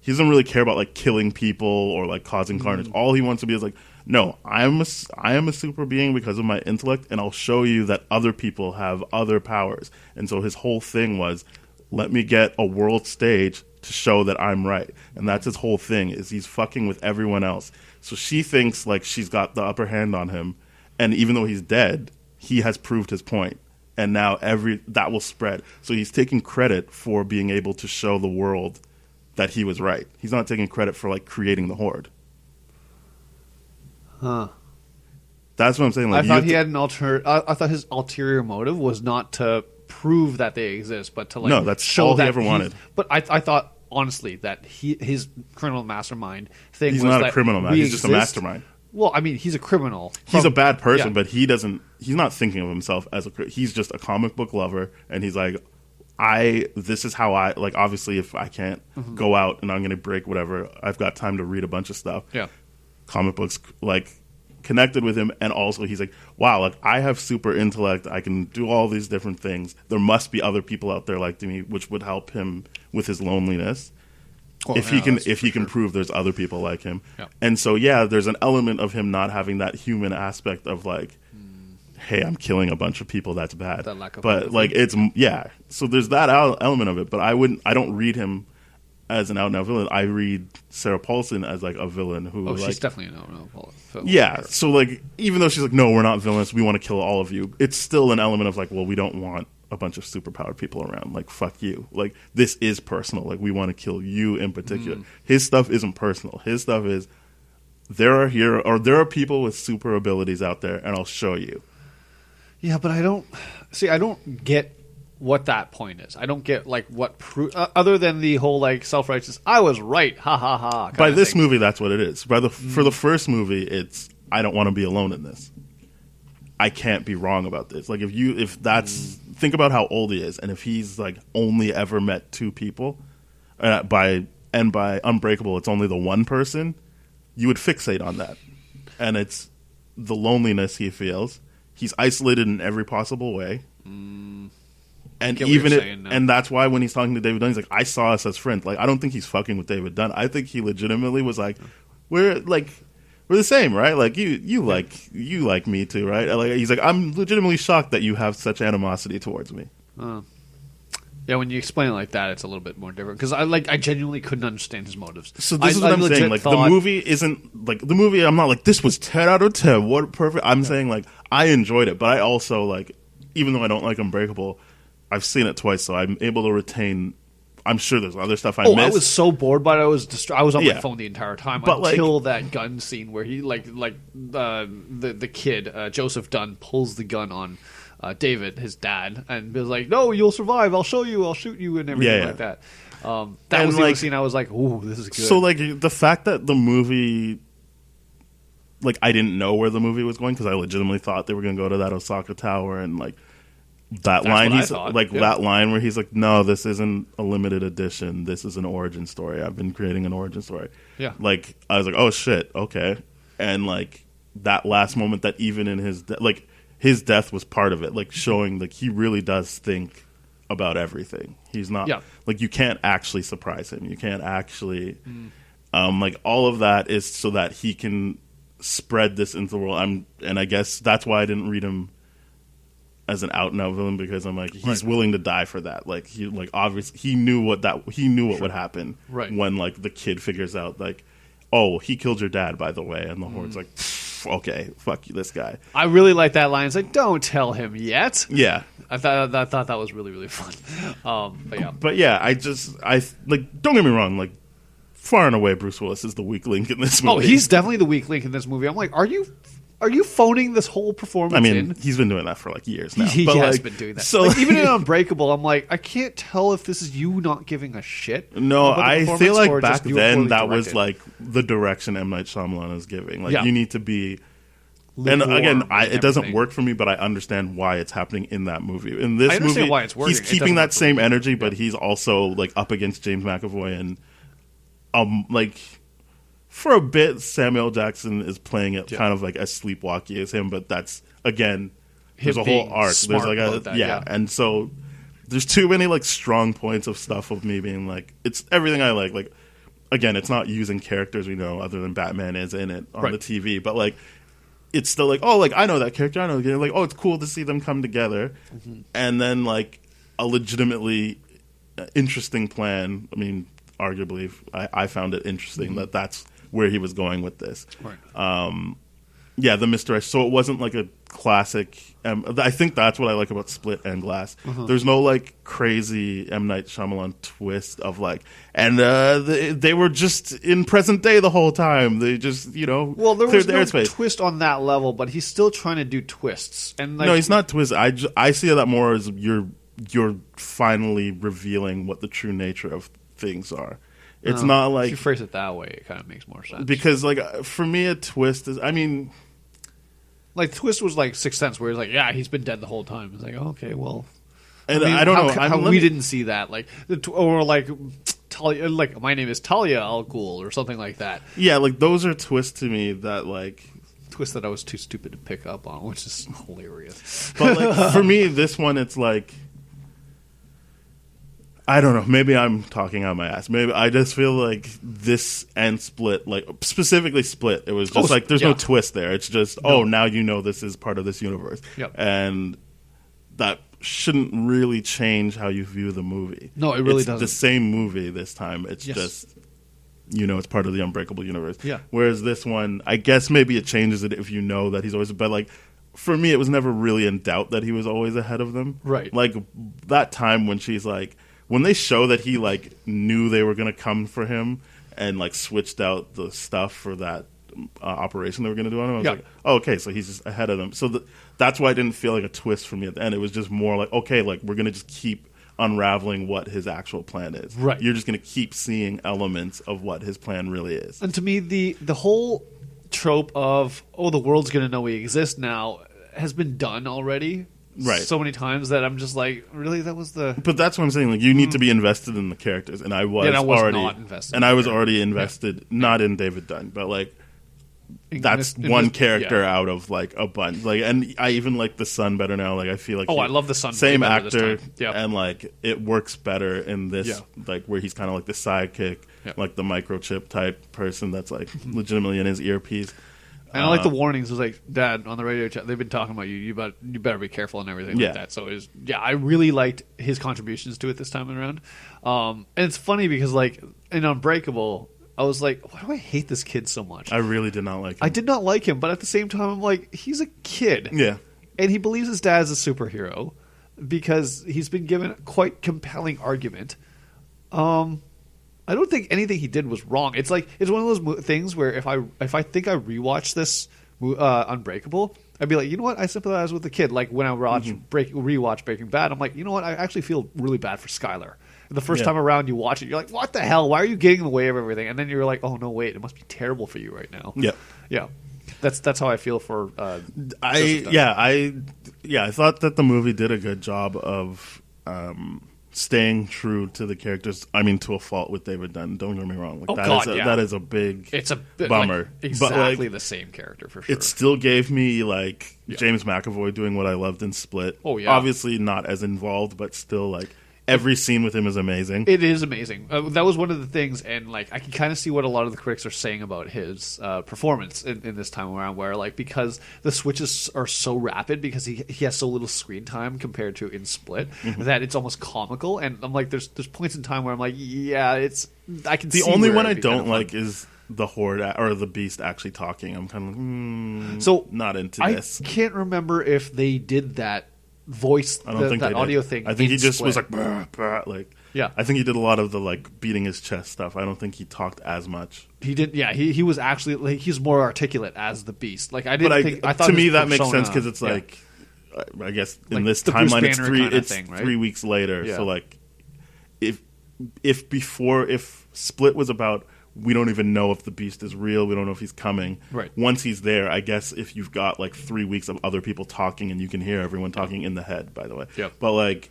he doesn't really care about like killing people or like causing carnage. All he wants to be is like, no, I am a super being because of my intellect, and I'll show you that other people have other powers. And so his whole thing was, let me get a world stage to show that I'm right. And that's his whole thing, is he's fucking with everyone else. So she thinks like she's got the upper hand on him, and even though he's dead, he has proved his point. And now that will spread. So he's taking credit for being able to show the world that he was right. He's not taking credit for like creating the Horde. Huh. That's what I'm saying. Like, I thought he had I thought his ulterior motive was not to prove that they exist, but to like that's show all that he ever wanted. But I thought honestly that his criminal mastermind thing. He's was not that a criminal man. He's just a mastermind. Well, I mean, he's a criminal. He's a bad person, but he's not thinking of himself as he's just a comic book lover, and he's like, this is how I like. Obviously, if I can't go out and I'm going to break whatever, I've got time to read a bunch of stuff. Yeah, comic books like connected with him, and also he's like, wow, like I have super intellect. I can do all these different things. There must be other people out there like me, which would help him with his loneliness. well, if he can prove there's other people like him, Yeah. and so there's an element of him not having that human aspect of like, hey, I'm killing a bunch of people. That's bad. That lack of but empathy. like so there's that element of it. But I don't read him as an out and out villain. I read Sarah Paulson as like a villain who Oh, like, she's definitely no. yeah. So like even though she's like, no, we're not villains. We want to kill all of you. It's still an element of like, well, we don't want a bunch of superpowered people around. Like, fuck you. Like, this is personal. Like, we want to kill you in particular. His stuff isn't personal. His stuff is there are people with super abilities out there, and I'll show you. Yeah, but I don't get what that point is. I don't get like what other than the whole like self-righteous. I was right, ha ha ha. By this movie, that's what it is. For the first movie, it's I don't want to be alone in this. I can't be wrong about this. Like if that's think about how old he is, and if he's like only ever met two people, by Unbreakable, it's only the one person. You would fixate on that, and it's the loneliness he feels. He's isolated in every possible way. And and that's why when he's talking to David Dunn, he's like, I saw us as friends. Like, I don't think he's fucking with David Dunn. I think he legitimately was like, we're the same, right? Like you like me too, right? Like he's like, I'm legitimately shocked that you have such animosity towards me. Yeah, when you explain it like that, it's a little bit more different because I genuinely couldn't understand his motives. So this is what I'm saying. Like the movie isn't like the movie. I'm not like this was 10 out of 10. What perfect. I'm saying like I enjoyed it, but I also like even though I don't like Unbreakable, I've seen it twice, so I'm able to retain. I'm sure there's other stuff I missed. I was so bored by it. I was on my phone the entire time but until that gun scene where he the kid Joseph Dunn pulls the gun on David, his dad, and was like, "No, you'll survive. I'll show you. I'll shoot you," and everything like that. That was the only scene I was like, "Ooh, this is good." So like the fact that the movie, like I didn't know where the movie was going because I legitimately thought they were going to go to that Osaka Tower and like. That line, that line where he's like, "No, this isn't a limited edition. This is an origin story. I've been creating an origin story." Yeah, like I was like, "Oh shit, okay." And like that last moment, that even in his death was part of it, like showing like he really does think about everything. He's not like you can't actually surprise him. You can't actually like all of that is so that he can spread this into the world. And I guess that's why I didn't read him as an out and out villain because I'm like he's willing to die for that. Like he like obviously he knew what would happen when like the kid figures out like, oh, he killed your dad, by the way, and the Horde's like, okay, fuck you, this guy. I really like that line. It's like, don't tell him yet. Yeah, I thought that was really really fun. But yeah, I like don't get me wrong, like far and away Bruce Willis is the weak link in this movie. Oh, he's definitely the weak link in this movie. I'm like, are you phoning this whole performance in? He's been doing that for like years now. He has been doing that. So like, even in Unbreakable, I'm like, I can't tell if this is you not giving a shit. No, I feel like back then that was like the direction M. Night Shyamalan is giving. Like you need to be. And again, it doesn't work for me, but I understand why it's happening in that movie. In this movie, why it's working. He's keeping that same energy, but he's also like up against James McAvoy and like. For a bit, Samuel Jackson is playing it kind of like as sleepwalky as him, but that's again there's a whole arc. There's like and so there's too many like strong points of stuff of me being like it's everything I like. Like again, it's not using characters we know other than Batman is in it on the TV, but like it's still like oh like I know that character, I know like oh it's cool to see them come together, and then like a legitimately interesting plan. I mean, arguably, I found it interesting that's where he was going with this. Right. The misdirection. So it wasn't like a classic. I think that's what I like about Split and Glass. There's no like crazy M. Night Shyamalan twist of like, and they were just in present day the whole time. They just there was no twist on that level, but he's still trying to do twists. And like, no, he's not twist. I see that more as you're finally revealing what the true nature of things are. It's not like... If you phrase it that way, it kind of makes more sense. Because, like, for me, a twist is... I mean... Like, twist was like Sixth Sense, where he's like, yeah, he's been dead the whole time. It's like, okay, well... And I don't know how we didn't see that, like, or like Talia, like my name is Talia Al Ghul or something like that. Yeah, like those are twists to me that like twist that I was too stupid to pick up on, which is hilarious. But like for me, this one, it's like I don't know. Maybe I'm talking out my ass. Maybe I just feel like this and Split, like specifically Split, it was just like there's no twist there. It's just now you know this is part of this universe, and that shouldn't really change how you view the movie. No, it really it's doesn't. The same movie this time. It's just it's part of the Unbreakable universe. Yeah. Whereas this one, I guess maybe it changes it if you know that he's always. But like for me, it was never really in doubt that he was always ahead of them. Right. Like that time when she's like. When they show that he like knew they were going to come for him and like switched out the stuff for that operation they were going to do on him, I was like, oh, okay, so he's just ahead of them. So that's why I didn't feel like a twist for me at the end. It was just more like, okay, like we're going to just keep unraveling what his actual plan is. Right. You're just going to keep seeing elements of what his plan really is. And to me, the whole trope of the world's going to know we exist now has been done already. Right. So many times that I'm just like, really, that was the. But that's what I'm saying. Like, you need to be invested in the characters, and I was already not invested. And I was already invested, not in David Dunn, but like that's one character out of like a bunch. Like, and I even like the son better now. Like, I feel like I love the son. Same actor, and like it works better in this. Like where he's kind of like the sidekick, like the microchip type person that's like legitimately in his earpiece. And I like the warnings. It was like, Dad, on the radio chat, they've been talking about you. You better be careful and everything like that. So it was, I really liked his contributions to it this time around. And it's funny because, like, in Unbreakable, I was like, why do I hate this kid so much? I really did not like him. I did not like him, but at the same time, I'm like, he's a kid. Yeah. And he believes his dad's a superhero because he's been given a quite compelling argument. I don't think anything he did was wrong. It's like it's one of those things where if I think I rewatch this Unbreakable, I'd be like, you know what? I sympathize with the kid. Like when I rewatch Breaking Bad, I'm like, you know what? I actually feel really bad for Skylar. The first time around, you watch it, you're like, what the hell? Why are you getting in the way of everything? And then you're like, oh no, wait, it must be terrible for you right now. Yeah. That's how I feel for. I thought that the movie did a good job of. Staying true to the characters, I mean, to a fault with David Dunn. Don't get me wrong. Like, that is a big bummer. Like, exactly but, like, the same character for sure. It still gave me like James McAvoy doing what I loved in Split. Oh yeah, obviously not as involved, but still like every scene with him is amazing. It is amazing. That was one of the things, and like I can kind of see what a lot of the critics are saying about his performance in this time around, where like because the switches are so rapid because he has so little screen time compared to in Split that it's almost comical. And I'm like, there's points in time where I'm like, I can. The see only where one I it'd be don't kind of like is the Horde or the Beast actually talking. I'm kind of so not into this. I can't remember if they did that. Voice I don't think that audio thing. I think he just was like, bah, bah, like I think he did a lot of the like beating his chest stuff. I don't think he talked as much. He did. Yeah, he was actually like, he's more articulate as the Beast. Like I didn't think. I thought to me that makes sense because it's like I guess in like this timeline it's thing, right? 3 weeks later. So like if Split was about. We don't even know if the Beast is real. We don't know if he's coming. Right. Once he's there, I guess if you've got like 3 weeks of other people talking and you can hear everyone talking in the head, by the way. Yeah. But like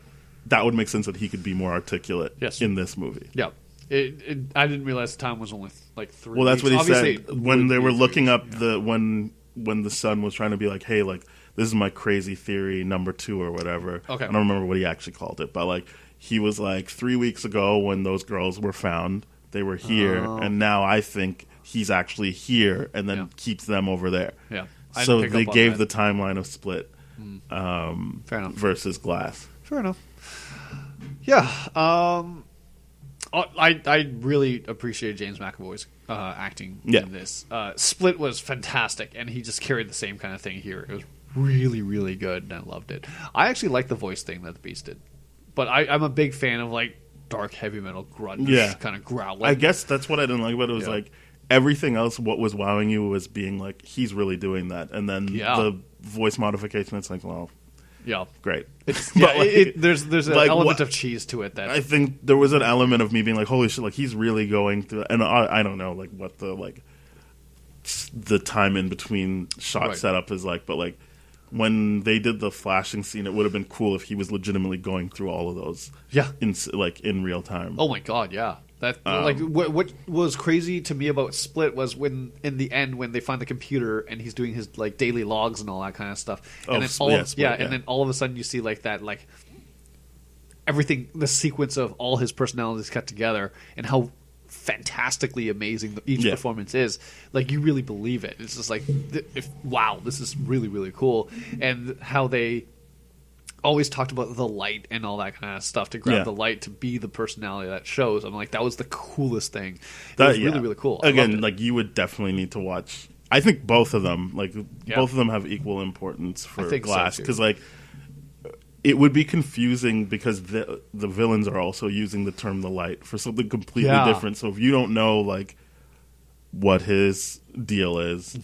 that would make sense that he could be more articulate in this movie. Yeah. I didn't realize the time was only like 3 Well, that's weeks. what he Obviously, said when they were looking up when the son was trying to be like, hey, like this is my crazy theory number 2 or whatever. Okay. I don't remember what he actually called it, but like he was like 3 weeks ago when those girls were found. They were here, and now I think he's actually here, and then keeps them over there. Yeah. So they gave the timeline of Split Fair enough. versus Glass. Fair enough. Yeah. I really appreciated James McAvoy's acting in this. Split was fantastic, and he just carried the same kind of thing here. It was really, really good, and I loved it. I actually liked the voice thing that the Beast did, but I'm a big fan of like dark heavy metal grunge kind of growling. I guess that's what I didn't like about it. It was like everything else, what was wowing you was being like, he's really doing that. And then the voice modification, it's like, well, great. It's, there's an like, element of cheese to it. That I think there was an element of me being like, holy shit, like he's really going through. And I don't know like what the time in between shot setup is like, but like when they did the flashing scene, it would have been cool if he was legitimately going through all of those. Yeah. In real time. Oh my god, yeah. That what was crazy to me about Split was when in the end when they find the computer and he's doing his like daily logs and all that kind of stuff. And then Split, and then all of a sudden you see like that like everything, the sequence of all his personalities cut together and how fantastically amazing each performance is. Like you really believe it. It's just like wow, this is really really cool. And how they always talked about the light and all that kind of stuff to grab the light to be the personality that shows. I'm like, that was the coolest thing. It was really, really cool. Again, like you would definitely need to watch. I think both of them, both of them have equal importance for Glass because it would be confusing because the villains are also using the term the light for something completely different. So if you don't know like what his deal is,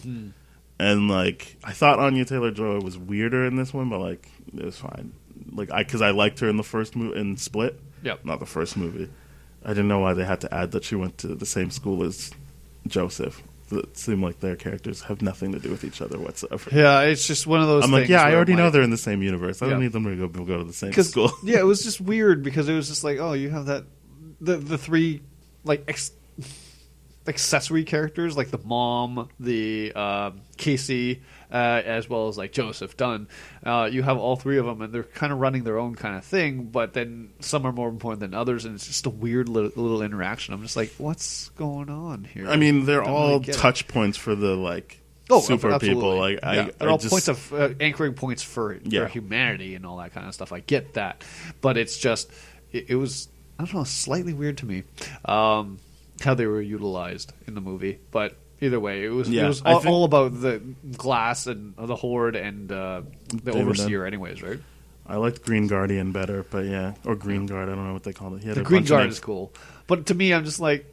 and like I thought Anya Taylor-Joy was weirder in this one, but like it was fine. Like because I liked her in the first movie in Split. Yep. Not the first movie. I didn't know why they had to add that she went to the same school as Joseph. It seemed like their characters have nothing to do with each other whatsoever. Yeah, it's just one of those things. I'm like, I already know they're in the same universe. I don't need them to go to the same school. Yeah, it was just weird because it was just like, oh, you have that the three like accessory characters like the mom, the Casey, as well as like Joseph Dunn. You have all three of them, and they're kind of running their own kind of thing. But then some are more important than others, and it's just a weird little interaction. I'm just like, what's going on here? I mean, they're all touch points for the like super absolutely. people. Like, they're all points of anchoring points for humanity and all that kind of stuff. I get that, but it's just it was I don't know slightly weird to me. How they were utilized in the movie, but either way, it was all about the Glass and the Horde and the Overseer, anyways, right? I liked Green Guardian better, but or Green Guard. I don't know what they called it. The Green Guard is cool, but to me, I'm just like.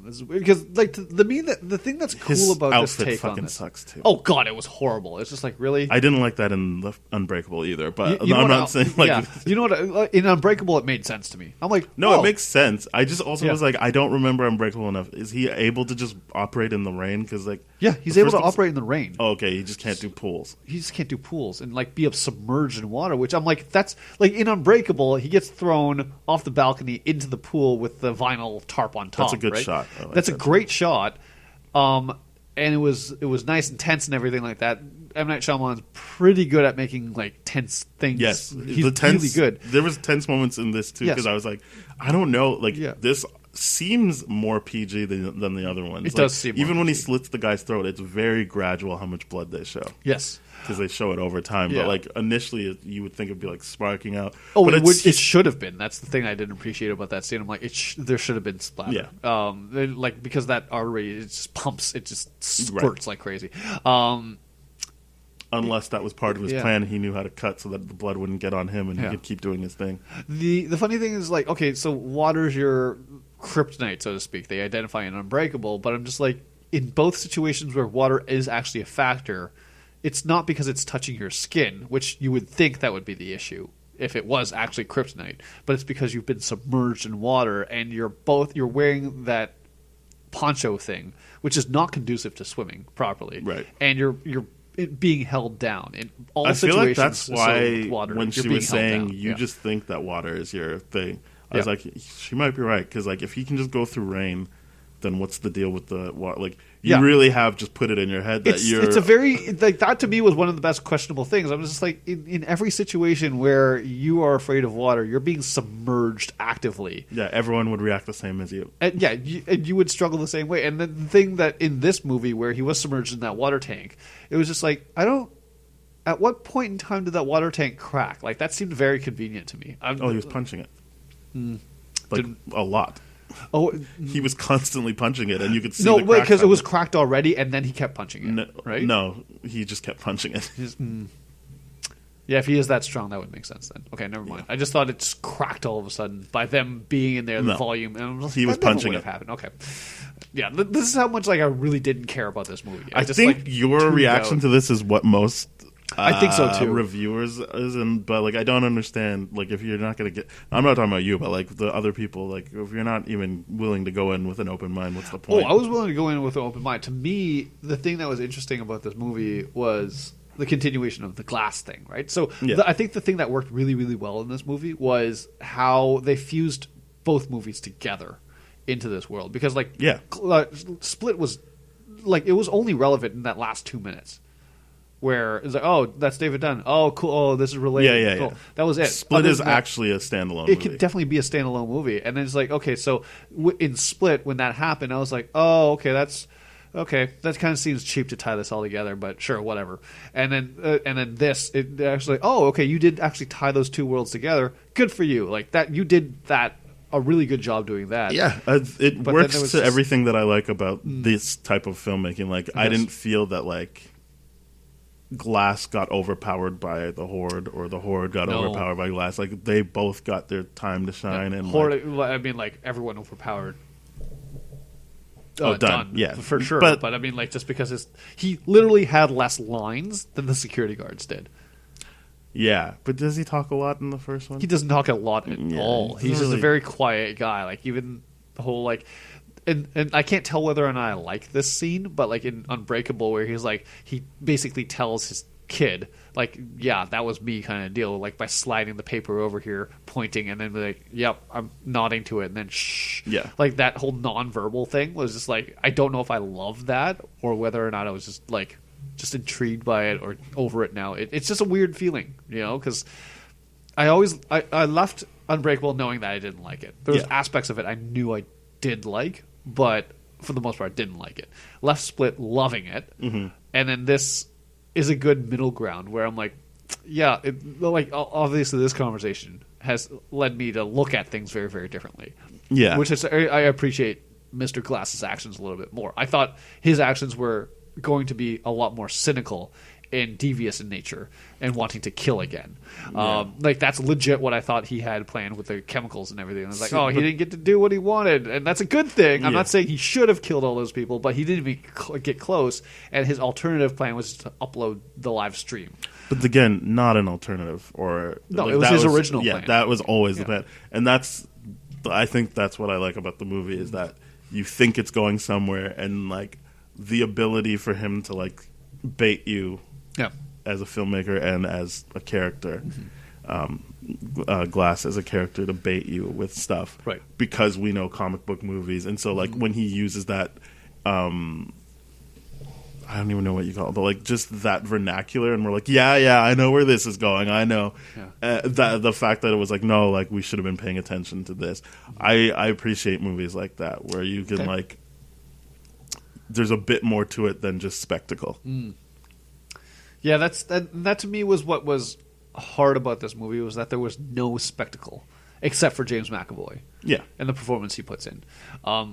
Because like the thing that's cool about this take on this sucks too. Oh god, it was horrible. It's just like really. I didn't like that in the Unbreakable either, but I'm not saying like you know what in Unbreakable it made sense to me. I'm like it makes sense. I just also was like I don't remember Unbreakable enough. Is he able to just operate in the rain? Because like he's able to operate in the rain. Oh, okay, he just can't do pools. He just can't do pools and like be submerged in water. Which I'm like that's like in Unbreakable he gets thrown off the balcony into the pool with the vinyl tarp on top. That's a good shot. That's a great shot, and it was nice and tense and everything like that. M. Night Shyamalan's pretty good at making like tense things. Yes, he's really good. There was tense moments in this too because I was like, I don't know, like this seems more PG than the other ones. It does seem even when PG. he slits the guy's throat, it's very gradual how much blood they show. Yes. Because they show it over time, but like initially, you would think it'd be like sparking out. Oh, it should have been. That's the thing I didn't appreciate about that scene. I'm like, there should have been splatter. Yeah. Like because that artery it just pumps, it just squirts like crazy. Unless that was part of his plan, he knew how to cut so that the blood wouldn't get on him, and he could keep doing his thing. The funny thing is like, okay, so water's your kryptonite, so to speak. They identify an Unbreakable, but I'm just like, in both situations where water is actually a factor. It's not because it's touching your skin, which you would think that would be the issue if it was actually kryptonite, but it's because you've been submerged in water and you're wearing that poncho thing, which is not conducive to swimming properly, right? And you're being held down in all I situations. I feel like that's why water, when she was saying you just think that water is your thing, I was like, she might be right because like if he can just go through rain, then what's the deal with the water? Like. You really have just put it in your head that it's a very like that to me was one of the best questionable things. I'm just like in every situation where you are afraid of water, you're being submerged actively. Yeah, everyone would react the same as you. And you would struggle the same way. And the thing that in this movie where he was submerged in that water tank, it was just like at what point in time did that water tank crack? Like that seemed very convenient to me. He was punching it. A lot. Oh, he was constantly punching it, and you could see. No, because it was cracked already, and then he kept punching it. Right? No, he just kept punching it. Yeah, if he is that strong, that would make sense then. Okay, never mind. I just thought it just cracked all of a sudden by them being in there, the volume, and he was punching it. Happened. Okay, yeah, this is how much like I really didn't care about this movie. I think your reaction to this is what most I think so too. Reviewers isn't, but like I don't understand. Like if you're not going to get, I'm not talking about you, but like the other people. Like if you're not even willing to go in with an open mind, what's the point? I was willing to go in with an open mind. To me, the thing that was interesting about this movie was the continuation of the glass thing, right? So I think the thing that worked really, really well in this movie was how they fused both movies together into this world. Because like Split was like it was only relevant in that last 2 minutes. Where it's like, oh, that's David Dunn. Oh, cool. Oh, this is related. Cool. That was it. Split is actually a standalone movie. It could definitely be a standalone movie. And then it's like, okay, so in Split, when that happened, I was like, oh, okay, that kind of seems cheap to tie this all together, but sure, whatever. And then this, it actually, oh, okay, you did actually tie those two worlds together. Good for you. Like that, you did that. A really good job doing that. Yeah, it works to everything that I like about this type of filmmaking. Like, I didn't feel that like Glass got overpowered by the Horde, or the Horde got overpowered by Glass. Like they both got their time to shine. And Horde, I mean, like everyone overpowered. Done. Yeah, for sure. But I mean, like just because he literally had less lines than the security guards did. Yeah, but does he talk a lot in the first one? He doesn't talk a lot at all. He's just a very quiet guy. Like even the whole like. And I can't tell whether or not I like this scene, but like in Unbreakable, where he's like, he basically tells his kid, like, yeah, that was me kind of deal, like by sliding the paper over here, pointing, and then like, yep, I'm nodding to it, and then shh. Yeah. Like that whole nonverbal thing was just like, I don't know if I love that or whether or not I was just like, just intrigued by it or over it now. It's just a weird feeling, you know, because I left Unbreakable knowing that I didn't like it. There was aspects of it I knew I did like, but for the most part, didn't like it. Left Split loving it, and then this is a good middle ground where I'm like, yeah, like obviously this conversation has led me to look at things very, very differently. Yeah, which is I appreciate Mr. Glass's actions a little bit more. I thought his actions were going to be a lot more cynical and devious in nature and wanting to kill again. Like that's legit what I thought he had planned with the chemicals and everything. I was like, oh, he didn't get to do what he wanted, and that's a good thing. I'm not saying he should have killed all those people, but he didn't even get close, and his alternative plan was to upload the live stream. But again, not an alternative, or no, like, it was his original plan. Yeah, that was always the plan, and I think that's what I like about the movie is that you think it's going somewhere, and like the ability for him to like bait you. Yeah, as a filmmaker and as a character, Glass as a character to bait you with stuff, right? Because we know comic book movies, and so like when he uses that, I don't even know what you call it, but like just that vernacular, and we're like, yeah, I know where this is going. I know that the fact that it was like, no, like we should have been paying attention to this. I appreciate movies like that where you can like, there's a bit more to it than just spectacle. Yeah, that to me was what was hard about this movie, was that there was no spectacle except for James McAvoy. Yeah, and the performance he puts in.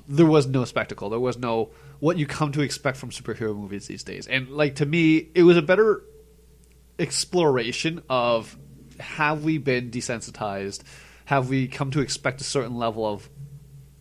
There was no spectacle. There was no what you come to expect from superhero movies these days. And like to me, it was a better exploration of, have we been desensitized? Have we come to expect a certain level of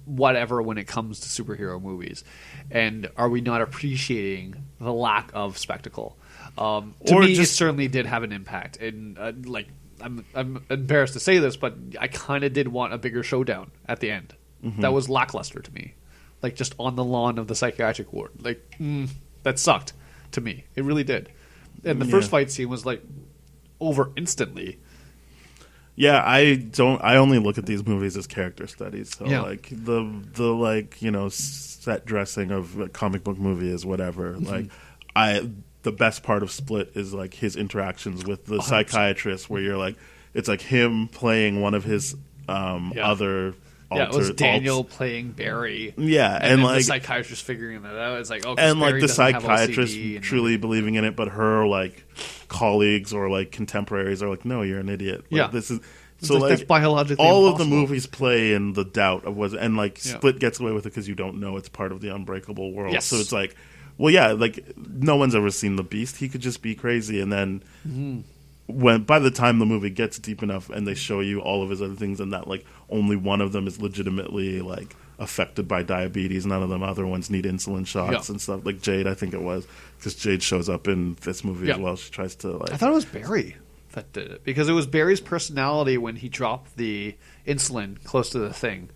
whatever when it comes to superhero movies? And are we not appreciating the lack of spectacle? To me, it certainly did have an impact. And like, I'm embarrassed to say this, but I kind of did want a bigger showdown at the end. That was lackluster to me. Like just on the lawn of the psychiatric ward. Like that sucked to me. It really did. And the first fight scene was like over instantly. Yeah, I only look at these movies as character studies. So like the like, you know, set dressing of a comic book movie is whatever. Like the best part of Split is like his interactions with the psychiatrist, where you're like, it's like him playing one of his other. Yeah, it was Daniel playing Barry. Yeah, and like the psychiatrist figuring that out. It's like, oh, and like Barry the psychiatrist truly believing in it, but her like colleagues or like contemporaries are like, no, you're an idiot. Like, this is. So like that's biologically all impossible. of the movies play in the doubt of was, and like Split gets away with it because you don't know it's part of the unbreakable world. Yes. So it's like, well, yeah, like no one's ever seen the Beast. He could just be crazy, and then when by the time the movie gets deep enough and they show you all of his other things, and that like only one of them is legitimately like affected by diabetes. None of them other ones need insulin shots and stuff. Like Jade, I think it was, because Jade shows up in this movie as well. She tries to like. I thought it was Barry that did it, because it was Barry's personality when he dropped the insulin close to the thing.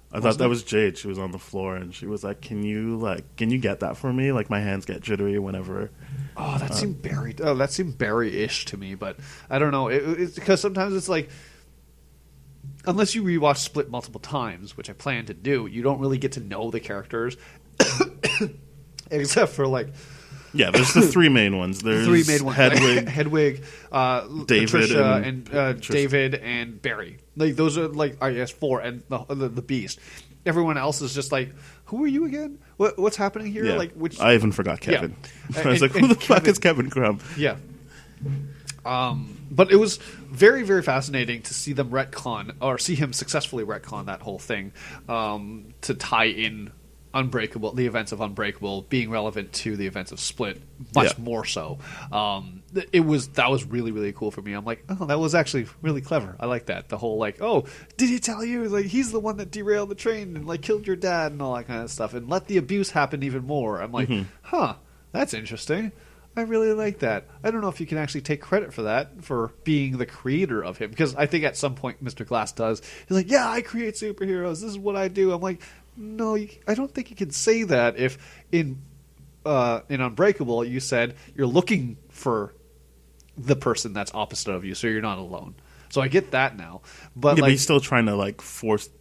I thought that was Jade. She was on the floor and she was like, "Can you get that for me? Like my hands get jittery whenever." Oh, that seemed Barry. Oh, that seemed Barry-ish to me, but I don't know. It's because sometimes it's like, unless you rewatch Split multiple times, which I plan to do, you don't really get to know the characters, except for like. Yeah, there's the three main ones. There's Hedwig, David, Patricia, and David and Barry. Like those are like, I guess, four, and the Beast. Everyone else is just like, who are you again? What's happening here? Yeah. Like, which I even forgot Kevin. Yeah. I was like, who the fuck is Kevin Crumb? Yeah. But it was very, very fascinating to see them retcon, or see him successfully retcon that whole thing, to tie in Unbreakable, the events of Unbreakable being relevant to the events of Split, much more so. That was really, really cool for me. I'm like, oh, that was actually really clever. I like that. The whole like, oh, did he tell you? Like, he's the one that derailed the train and like killed your dad and all that kind of stuff, and let the abuse happen even more. I'm like, huh, that's interesting. I really like that. I don't know if you can actually take credit for that, for being the creator of him, because I think at some point Mr. Glass does. He's like, yeah, I create superheroes. This is what I do. I'm like, no, I don't think you can say that if in Unbreakable you said you're looking for the person that's opposite of you, so you're not alone. So I get that now, but but he's still trying to like force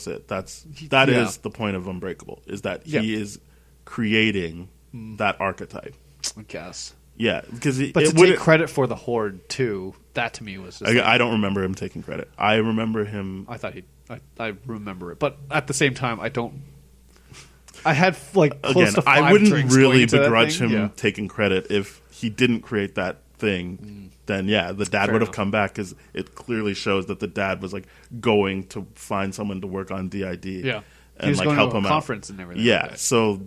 it. That is the point of Unbreakable, is that he is creating that archetype. I guess. Yeah, because but to take credit for the Horde too, that to me was. Just I don't remember him taking credit. I remember him. I thought I remember it, but at the same time, I don't. I had like close to 5 I wouldn't drinks really going into begrudge that thing. him taking credit if he didn't create that thing. Then the dad would have come back, because it clearly shows that the dad was like going to find someone to work on DID. Yeah, and he was like going help to a him conference out. and everything. Yeah, like that. so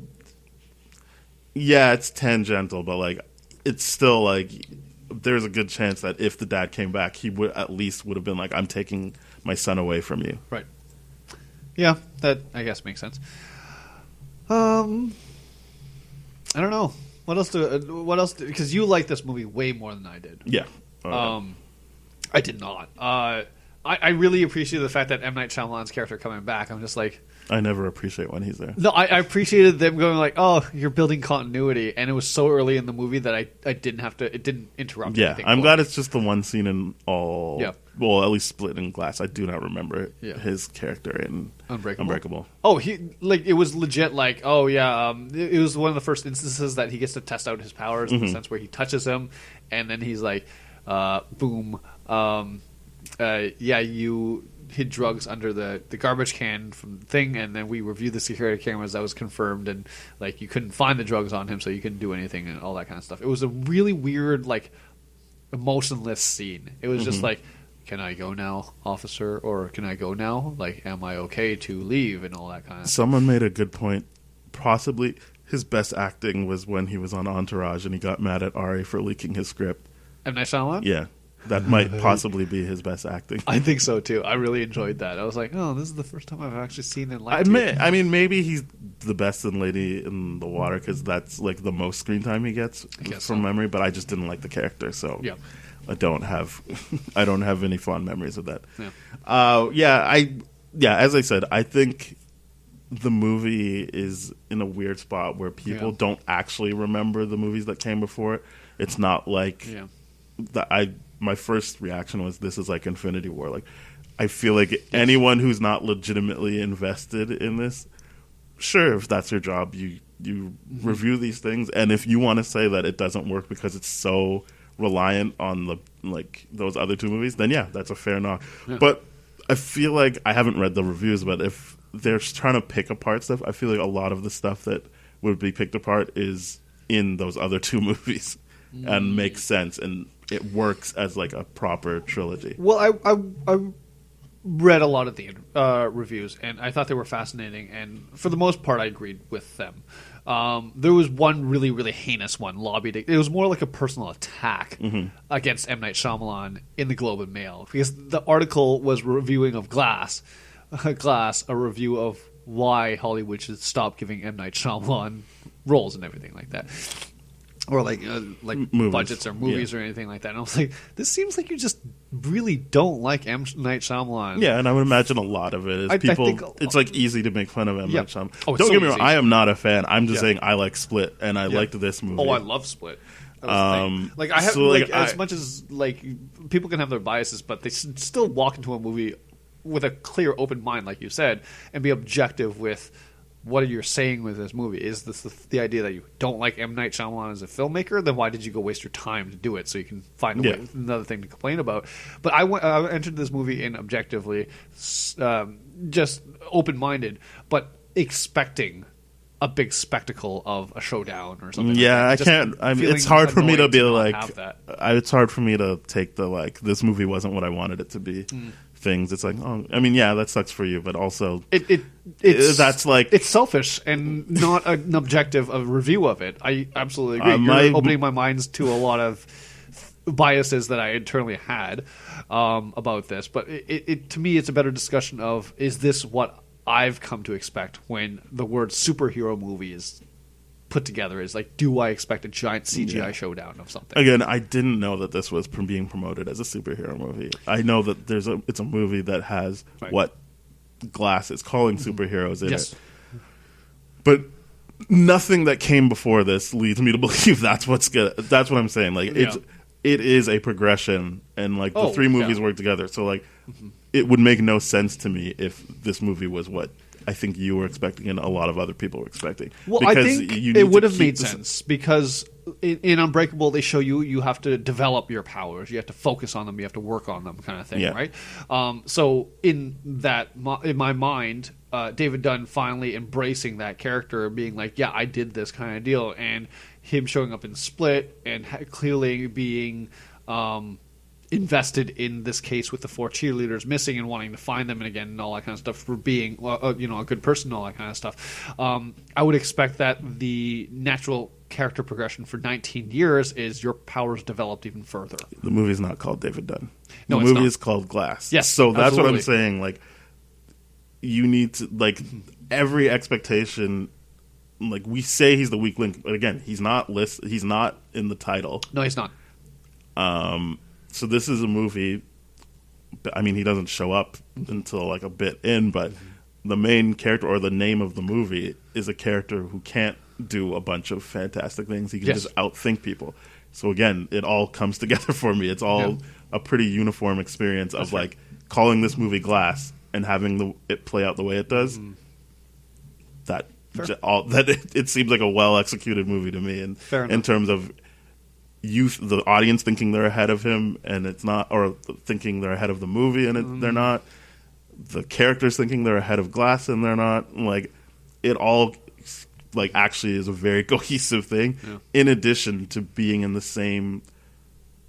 it's tangential, but like it's still like there's a good chance that if the dad came back, he would have been like, I'm taking my son away from you. Right. Yeah, that I guess makes sense. I don't know. What else? Because you like this movie way more than I did. Yeah. I did not. I really appreciated the fact that M. Night Shyamalan's character coming back. I'm just like, I never appreciate when he's there. no, I appreciated them going like, oh, you're building continuity, and it was so early in the movie that I didn't have to. It didn't interrupt. Yeah, anything I'm glad it's just the one scene in all. Yeah. Well, at least Split in Glass. I do not remember Yeah. his character in Unbreakable. Oh, it was legit. Like, oh yeah, it was one of the first instances that he gets to test out his powers in the sense where he touches him, and then he's like, boom, yeah, you hid drugs under the garbage can from the thing, and then we reviewed the security cameras. That was confirmed, and like you couldn't find the drugs on him, so you couldn't do anything and all that kind of stuff. It was a really weird, like, emotionless scene. It was just like, can I go now, officer? Or can I go now? Like, am I okay to leave and all that kind of stuff? Someone made a good point. Possibly his best acting was when he was on Entourage and he got mad at Ari for leaking his script. M. Night Shyamalan? Yeah. That might possibly be his best acting. I think so, too. I really enjoyed that. I was like, oh, this is the first time I've actually seen it I mean, maybe he's the best in Lady in the Water, because that's like the most screen time he gets from memory, but I just didn't like the character, so yeah. I don't have any fond memories of that. Yeah. As I said, I think the movie is in a weird spot where people don't actually remember the movies that came before it. It's not like my first reaction was, this is like Infinity War. Like, I feel like anyone who's not legitimately invested in this, sure, if that's your job, you review these things, and if you want to say that it doesn't work because it's so reliant on those other two movies, then yeah, that's a fair knock. Yeah. But I feel like, I haven't read the reviews, but if they're just trying to pick apart stuff, I feel like a lot of the stuff that would be picked apart is in those other two movies and makes sense, and it works as like a proper trilogy. Well, I read a lot of the reviews, and I thought they were fascinating, and for the most part I agreed with them. There was one really, really heinous one lobbied. It was more like a personal attack against M. Night Shyamalan in the Globe and Mail, because the article was reviewing of Glass, a review of why Hollywood should stop giving M. Night Shyamalan roles and everything like that. Or like movies. budgets or movies or anything like that. And I was like, this seems like you just really don't like M. Night Shyamalan. Yeah, and I would imagine a lot of it is people. think, it's like easy to make fun of M. Night Shyamalan. Oh, it's don't so get me wrong, easy. I am not a fan. I'm just saying I like Split and I liked this movie. Oh, I love Split. That was the thing. Like I have so, like, as much as like people can have their biases, but they still walk into a movie with a clear, open mind, like you said, and be objective with what you're saying with this movie. Is this the idea that you don't like M. Night Shyamalan as a filmmaker? Then why did you go waste your time to do it so you can find another thing to complain about? But I entered this movie in objectively, just open-minded, but expecting a big spectacle of a showdown or something. Yeah, like that. I can't. I mean, it's hard for me to be like. It's hard for me to take the like. This movie wasn't what I wanted it to be. Things. It's like, oh, I mean, yeah, that sucks for you, but also that's like it's selfish and not an objective review of it. I absolutely agree. You're opening my minds to a lot of biases that I internally had about this, but it to me, it's a better discussion of, is this what I've come to expect when the word superhero movie is put together? Is like, do I expect a giant CGI showdown of something? Again, I didn't know that this was being promoted as a superhero movie. I know that it's a movie that has what Glass is calling superheroes in it. But nothing that came before this leads me to believe that's what's good. That's what I'm saying. Like it is a progression, and like the three movies work together. So like it would make no sense to me if this movie was what I think you were expecting and a lot of other people were expecting. Well, I think it would have made sense because in Unbreakable they show you have to develop your powers, you have to focus on them, you have to work on them, kind of thing, right? So in my mind, David Dunn finally embracing that character, being like, yeah, I did this kind of deal, and him showing up in Split and clearly being invested in this case with the 4 cheerleaders missing and wanting to find them, and again, and all that kind of stuff, for being a good person and all that kind of stuff. I would expect that the natural character progression for 19 years is your powers developed even further. The movie's not called David Dunn. No, the movie is called Glass. Yes, so that's absolutely. what I'm saying. Like, you need to, like, every expectation. Like, we say he's the weak link, but again, he's not He's not in the title. No, he's not. So this is a movie. I mean, he doesn't show up until like a bit in, but the main character or the name of the movie is a character who can't do a bunch of fantastic things. He can just outthink people. So again, it all comes together for me. It's all a pretty uniform experience of like calling this movie Glass and having it play out the way it does. It seems like a well executed movie to me, and in terms of the audience thinking they're ahead of him and it's not, or thinking they're ahead of the movie and they're not. The characters thinking they're ahead of Glass and they're not. Like, it all like actually is a very cohesive thing. In addition to being in the same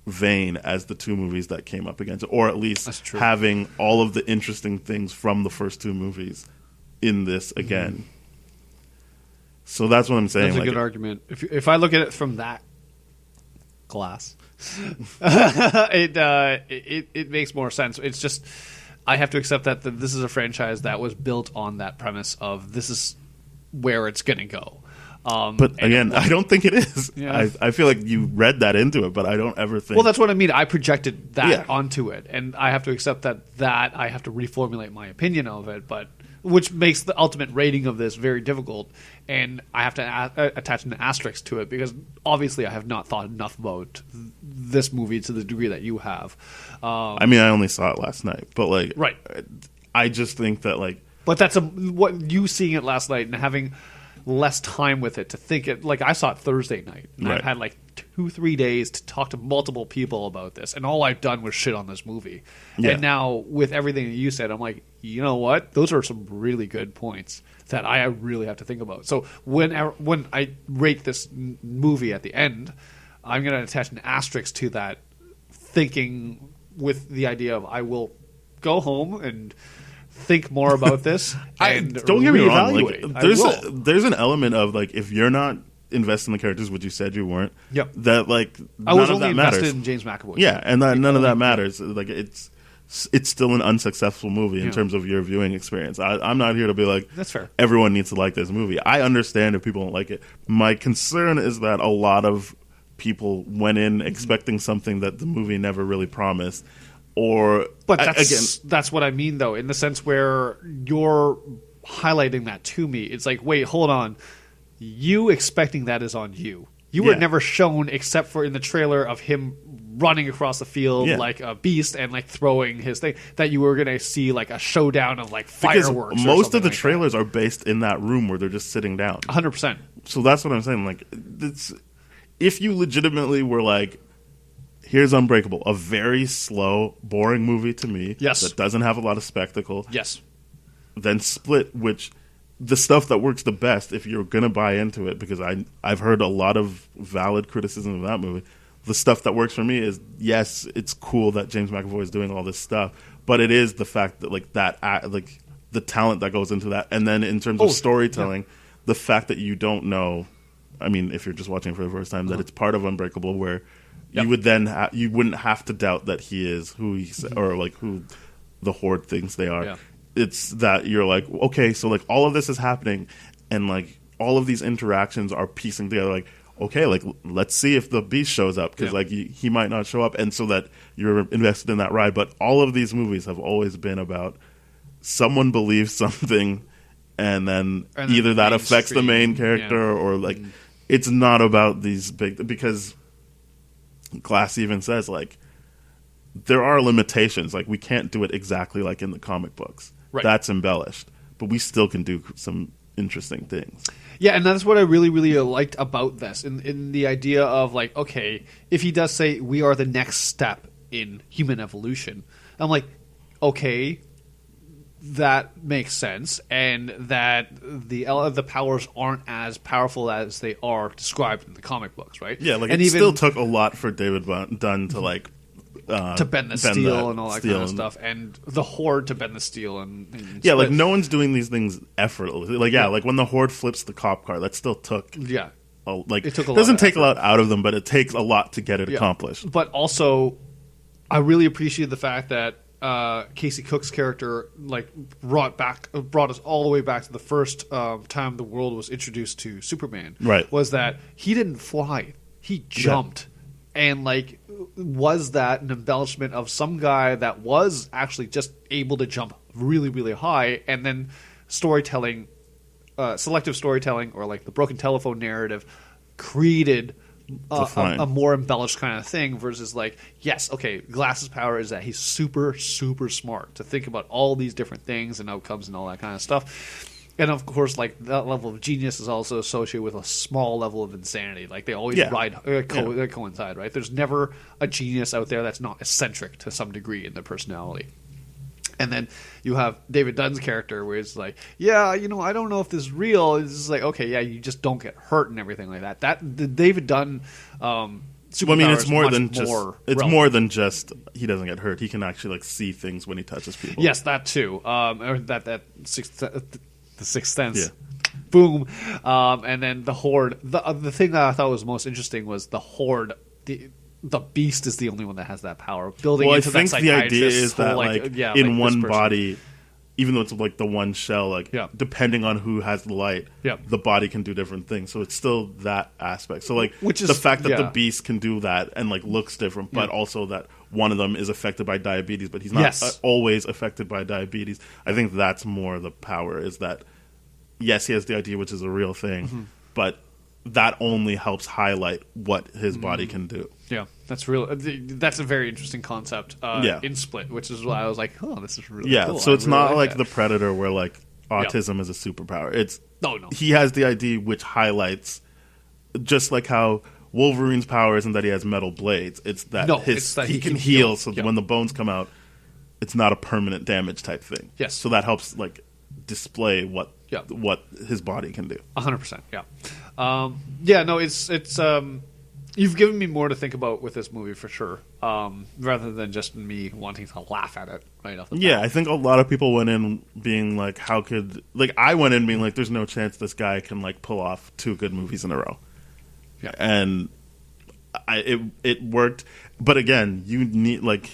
vein as the two movies that came up against it, or at least having all of the interesting things from the first two movies in this again. So that's what I'm saying. That's a good argument. If I look at it from that glass, it makes more sense. It's just, I have to accept that this is a franchise that was built on that premise of this is where it's going to go. But again, I don't think it is. Yeah. I feel like you read that into it, but I don't ever think... Well, that's what I mean. I projected that onto it, and I have to accept that I have to reformulate my opinion of it, but which makes the ultimate rating of this very difficult, and I have to attach an asterisk to it, because obviously I have not thought enough about this movie to the degree that you have. I mean, I only saw it last night, but like... Right. I just think that like... But that's what you seeing it last night and having less time with it to think it. Like, I saw it Thursday night, and I've had like 2-3 days to talk to multiple people about this, and all I've done was shit on this movie. And now with everything that you said, I'm like, you know what? Those are some really good points that I really have to think about. So when I rate this movie at the end, I'm going to attach an asterisk to that, thinking with the idea of I will go home and think more about this. And don't get me wrong. Like, there's an element of like, if you're not invested in the characters, which you said you weren't. Yep. That like I was none only of that invested matters. in James McAvoy. Yeah, and none of that matters. Like, it's it's still an unsuccessful movie in terms of your viewing experience. I'm not here to be like, that's fair. Everyone needs to like this movie. I understand if people don't like it. My concern is that a lot of people went in expecting something that the movie never really promised. But that's what I mean, though, in the sense where you're highlighting that to me. It's like, wait, hold on. You expecting that is on you. You were never shown, except for in the trailer of him running across the field like a beast and like throwing his thing, that you were going to see like a showdown of like fireworks. Because most of the trailers are based in that room where they're just sitting down. 100%. So that's what I'm saying. Like, if you legitimately were like, here's Unbreakable, a very slow, boring movie to me that doesn't have a lot of spectacle. Yes. Then Split, which the stuff that works the best if you're going to buy into it, because I've heard a lot of valid criticism of that movie. The stuff that works for me is, yes, it's cool that James McAvoy is doing all this stuff, but it is the fact that like the talent that goes into that, and then in terms of storytelling, the fact that you don't know. I mean, if you're just watching for the first time, that it's part of Unbreakable, where you would then you wouldn't have to doubt that he is who or like who the Horde thinks they are. Yeah. It's that you're like, okay, so like all of this is happening, and like all of these interactions are piecing together. Like, okay, like let's see if the Beast shows up, because like he might not show up, and so that you're invested in that ride. But all of these movies have always been about someone believes something, and then either that affects the main character or like it's not about these big, because Glass even says like there are limitations. Like we can't do it exactly like in the comic books. Right. That's embellished, but we still can do some interesting things. Yeah, and that's what I really, really liked about this, in the idea of like, okay, if he does say we are the next step in human evolution, I'm like, okay, that makes sense, and that the powers aren't as powerful as they are described in the comic books, right? Yeah, like it still took a lot for David Dunn to like to bend the steel and all that kind of stuff, and the Horde to bend the steel and like no one's doing these things effortlessly. Like like when the Horde flips the cop car, that still took it took a doesn't take a lot out of them, but it takes a lot to get it accomplished. But also, I really appreciate the fact that Casey Cook's character like brought us all the way back to the first time the world was introduced to Superman. Right, was that he didn't fly, he jumped. And like, was that an embellishment of some guy that was actually just able to jump really, really high, and then storytelling, selective storytelling, or like the broken telephone narrative, created a more embellished kind of thing, versus like, yes, okay, Glass's power is that he's super, super smart to think about all these different things and outcomes and all that kind of stuff. And of course, like that level of genius is also associated with a small level of insanity. Like they always coincide, right? There's never a genius out there that's not eccentric to some degree in their personality. And then you have David Dunn's character, where it's like, I don't know if this is real. It's just like, okay, you just don't get hurt and everything like that. The David Dunn. It's more than just he doesn't get hurt. He can actually like see things when he touches people. Yes, that too. Or the Sixth Sense. Yeah. Boom. And then the Horde. The thing that I thought was most interesting was the Horde. The Beast is the only one that has that power. Building into I think that the idea is that in one body, even though it's like the one shell, like depending on who has the light, the body can do different things. So it's still that aspect. So like, which is the fact that the Beast can do that and like looks different, but also that one of them is affected by diabetes, but he's not always affected by diabetes. I think that's more the power, is that yes, he has the idea, which is a real thing, but that only helps highlight what his body can do. Yeah, that's real. That's a very interesting concept in Split, which is why I was like, oh, this is really cool. So it's not like the Predator, where like autism is a superpower. It's he has the ID, which highlights, just like how Wolverine's power isn't that he has metal blades. It's that he can heal. So when the bones come out, it's not a permanent damage type thing. Yes. So that helps like display what his body can do. 100%. It's you've given me more to think about with this movie for sure, rather than just me wanting to laugh at it right off the bat. I think a lot of people went in being like, how could, like, I went in being like, there's no chance this guy can like pull off 2 good movies in a row. And it worked, but again, you need, like,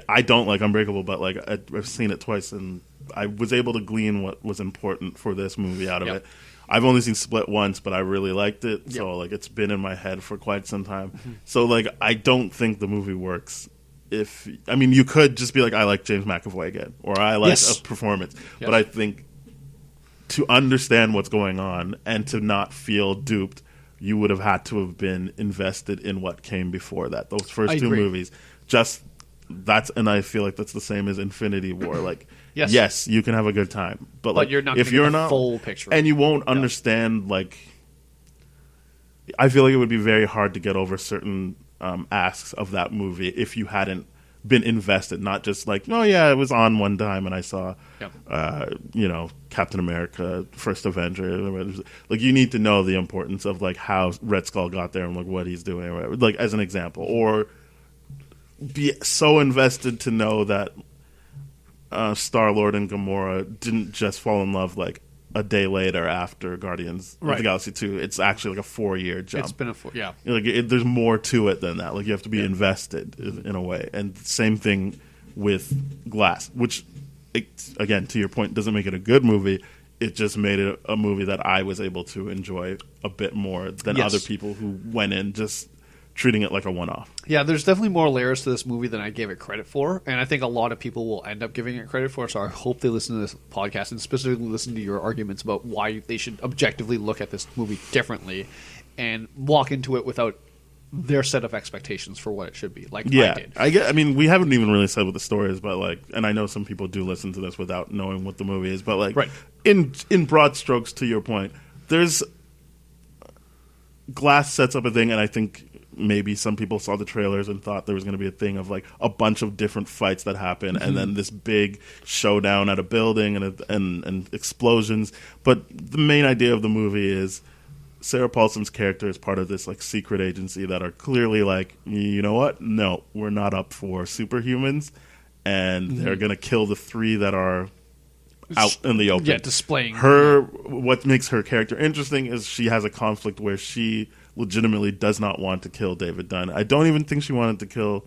I don't like Unbreakable, but like I've seen it twice, and I was able to glean what was important for this movie out of it. I've only seen Split once, but I really liked it, so like it's been in my head for quite some time. So like I don't think the movie works. You could just be like, I like James McAvoy again, or I like a performance, but I think to understand what's going on and to not feel duped, you would have had to have been invested in what came before that. Those first two movies, and I feel like that's the same as Infinity War. Like, yes, you can have a good time, but like, you're not if you're not full picture, and you won't understand. Like, I feel like it would be very hard to get over certain asks of that movie if you hadn't been invested, not just like, oh yeah, it was on one time and I saw Captain America, First Avenger. Like, you need to know the importance of like how Red Skull got there and like what he's doing, or whatever, like as an example, or be so invested to know that Star-Lord and Gamora didn't just fall in love like a day later after Guardians of the Galaxy 2. It's actually like a 4-year jump. It's been there's more to it than that. Like, you have to be invested in a way. And same thing with Glass, which, again, to your point, doesn't make it a good movie. It just made it a movie that I was able to enjoy a bit more than other people who went in just treating it like a one-off. Yeah, there's definitely more layers to this movie than I gave it credit for, and I think a lot of people will end up giving it credit for, so I hope they listen to this podcast and specifically listen to your arguments about why they should objectively look at this movie differently and walk into it without their set of expectations for what it should be, like I did. We haven't even really said what the story is, but like, and I know some people do listen to this without knowing what the movie is, but like, in broad strokes, to your point, there's Glass sets up a thing, and I think maybe some people saw the trailers and thought there was going to be a thing of like a bunch of different fights that happen, and then this big showdown at a building and explosions. But the main idea of the movie is Sarah Paulson's character is part of this like secret agency that are clearly like, you know what? No, we're not up for superhumans, and they're going to kill the 3 that are out in the open. Yeah, displaying her. What makes her character interesting is she has a conflict where she legitimately does not want to kill David Dunn. I don't even think she wanted to kill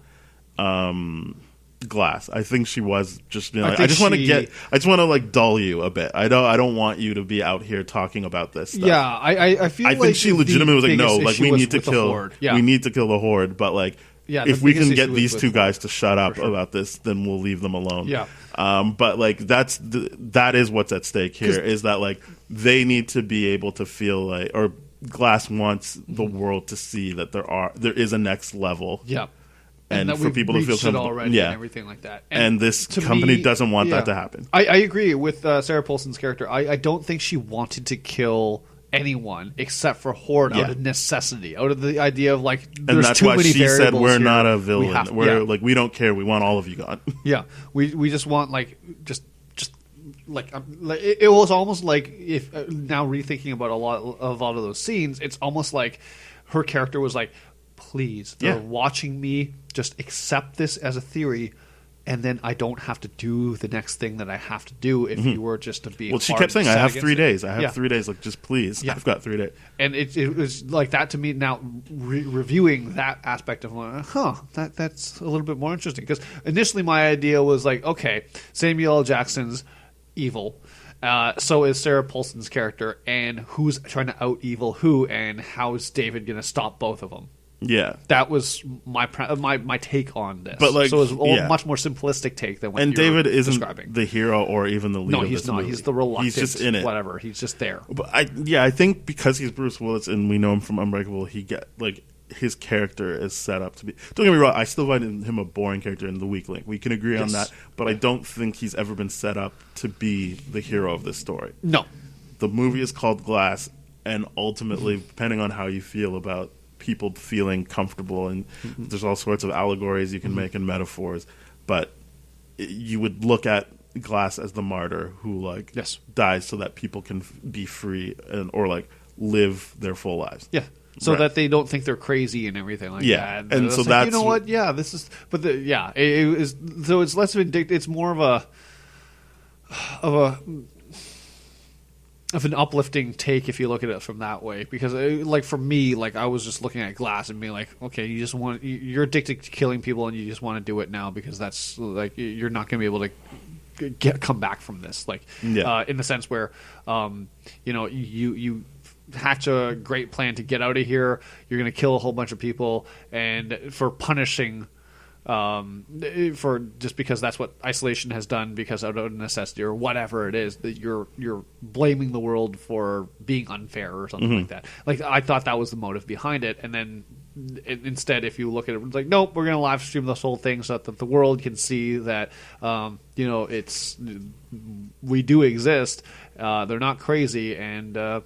Glass. I think she was just like, I just want to like dull you a bit. I don't want you to be out here talking about this stuff. Yeah, I feel. I think she legitimately was like, no, like we need to kill the Horde, but like, if we can get these 2 guys to shut up about this, then we'll leave them alone. Yeah. But like that is what's at stake here, is that like they need to be able to feel like, or Glass wants the world to see that there is a next level. Yeah. And for people to feel comfortable already and everything like that. And this company doesn't want that to happen. I agree with Sarah Paulson's character. I don't think she wanted to kill anyone except for Horde out of necessity, out of the idea of like, there's and that's too why many she said we're here. not a villain. We're like, we don't care. We want all of you gone. Yeah, we just want like just like it was almost like, if now rethinking about a lot of those scenes, it's almost like her character was like, please, they're watching me, just accept this as a theory, and then I don't have to do the next thing that I have to do if you were just to be. Well, she kept saying, I have 3 days. I have 3 days. Like, just please. I've got 3 days. And it was like that to me now, reviewing that aspect of like, that's a little bit more interesting. Because initially my idea was like, okay, Samuel L. Jackson's evil. So is Sarah Paulson's character. And who's trying to out-evil who? And how is David going to stop both of them? Yeah, that was my take on this. But like, so it was a much more simplistic take than what and you're David isn't describing. The hero or even the lead. No, of he's this not. movie. He's the reluctant. He's just in it. Whatever. He's just there. But I think because he's Bruce Willis and we know him from Unbreakable, his character is set up to be. Don't get me wrong. I still find him a boring character in The Weak Link. We can agree on that, but I don't think he's ever been set up to be the hero of this story. No, the movie is called Glass, and ultimately, depending on how you feel about people feeling comfortable, and there's all sorts of allegories you can make and metaphors, but you would look at Glass as the martyr who dies so that people can be free or live their full lives. Yeah. So that they don't think they're crazy and everything like that. And so that's, you know what? Yeah, this is. But it is. So it's less vindictive. It's more of a. of an uplifting take if you look at it from that way. Because like for me, like I was just looking at Glass and being like, okay, you're addicted to killing people and you just want to do it now because that's like you're not going to be able to come back from this. Like in the sense where you hatch a great plan to get out of here. You're going to kill a whole bunch of people, and for punishing. For just because that's what isolation has done because out of necessity or whatever it is that you're blaming the world for being unfair or something like that. Like I thought that was the motive behind it, and then instead, if you look at it, it's like nope, we're going to live stream this whole thing so that the world can see that it's we do exist. They're not crazy and.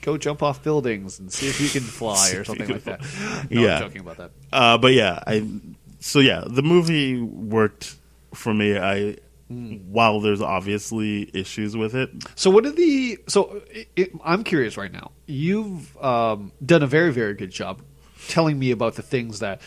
Go jump off buildings and see if you can fly or something like that. No, I'm joking about that. But yeah, the movie worked for me. While there's obviously issues with it. So I'm curious right now. You've done a very, very good job telling me about the things that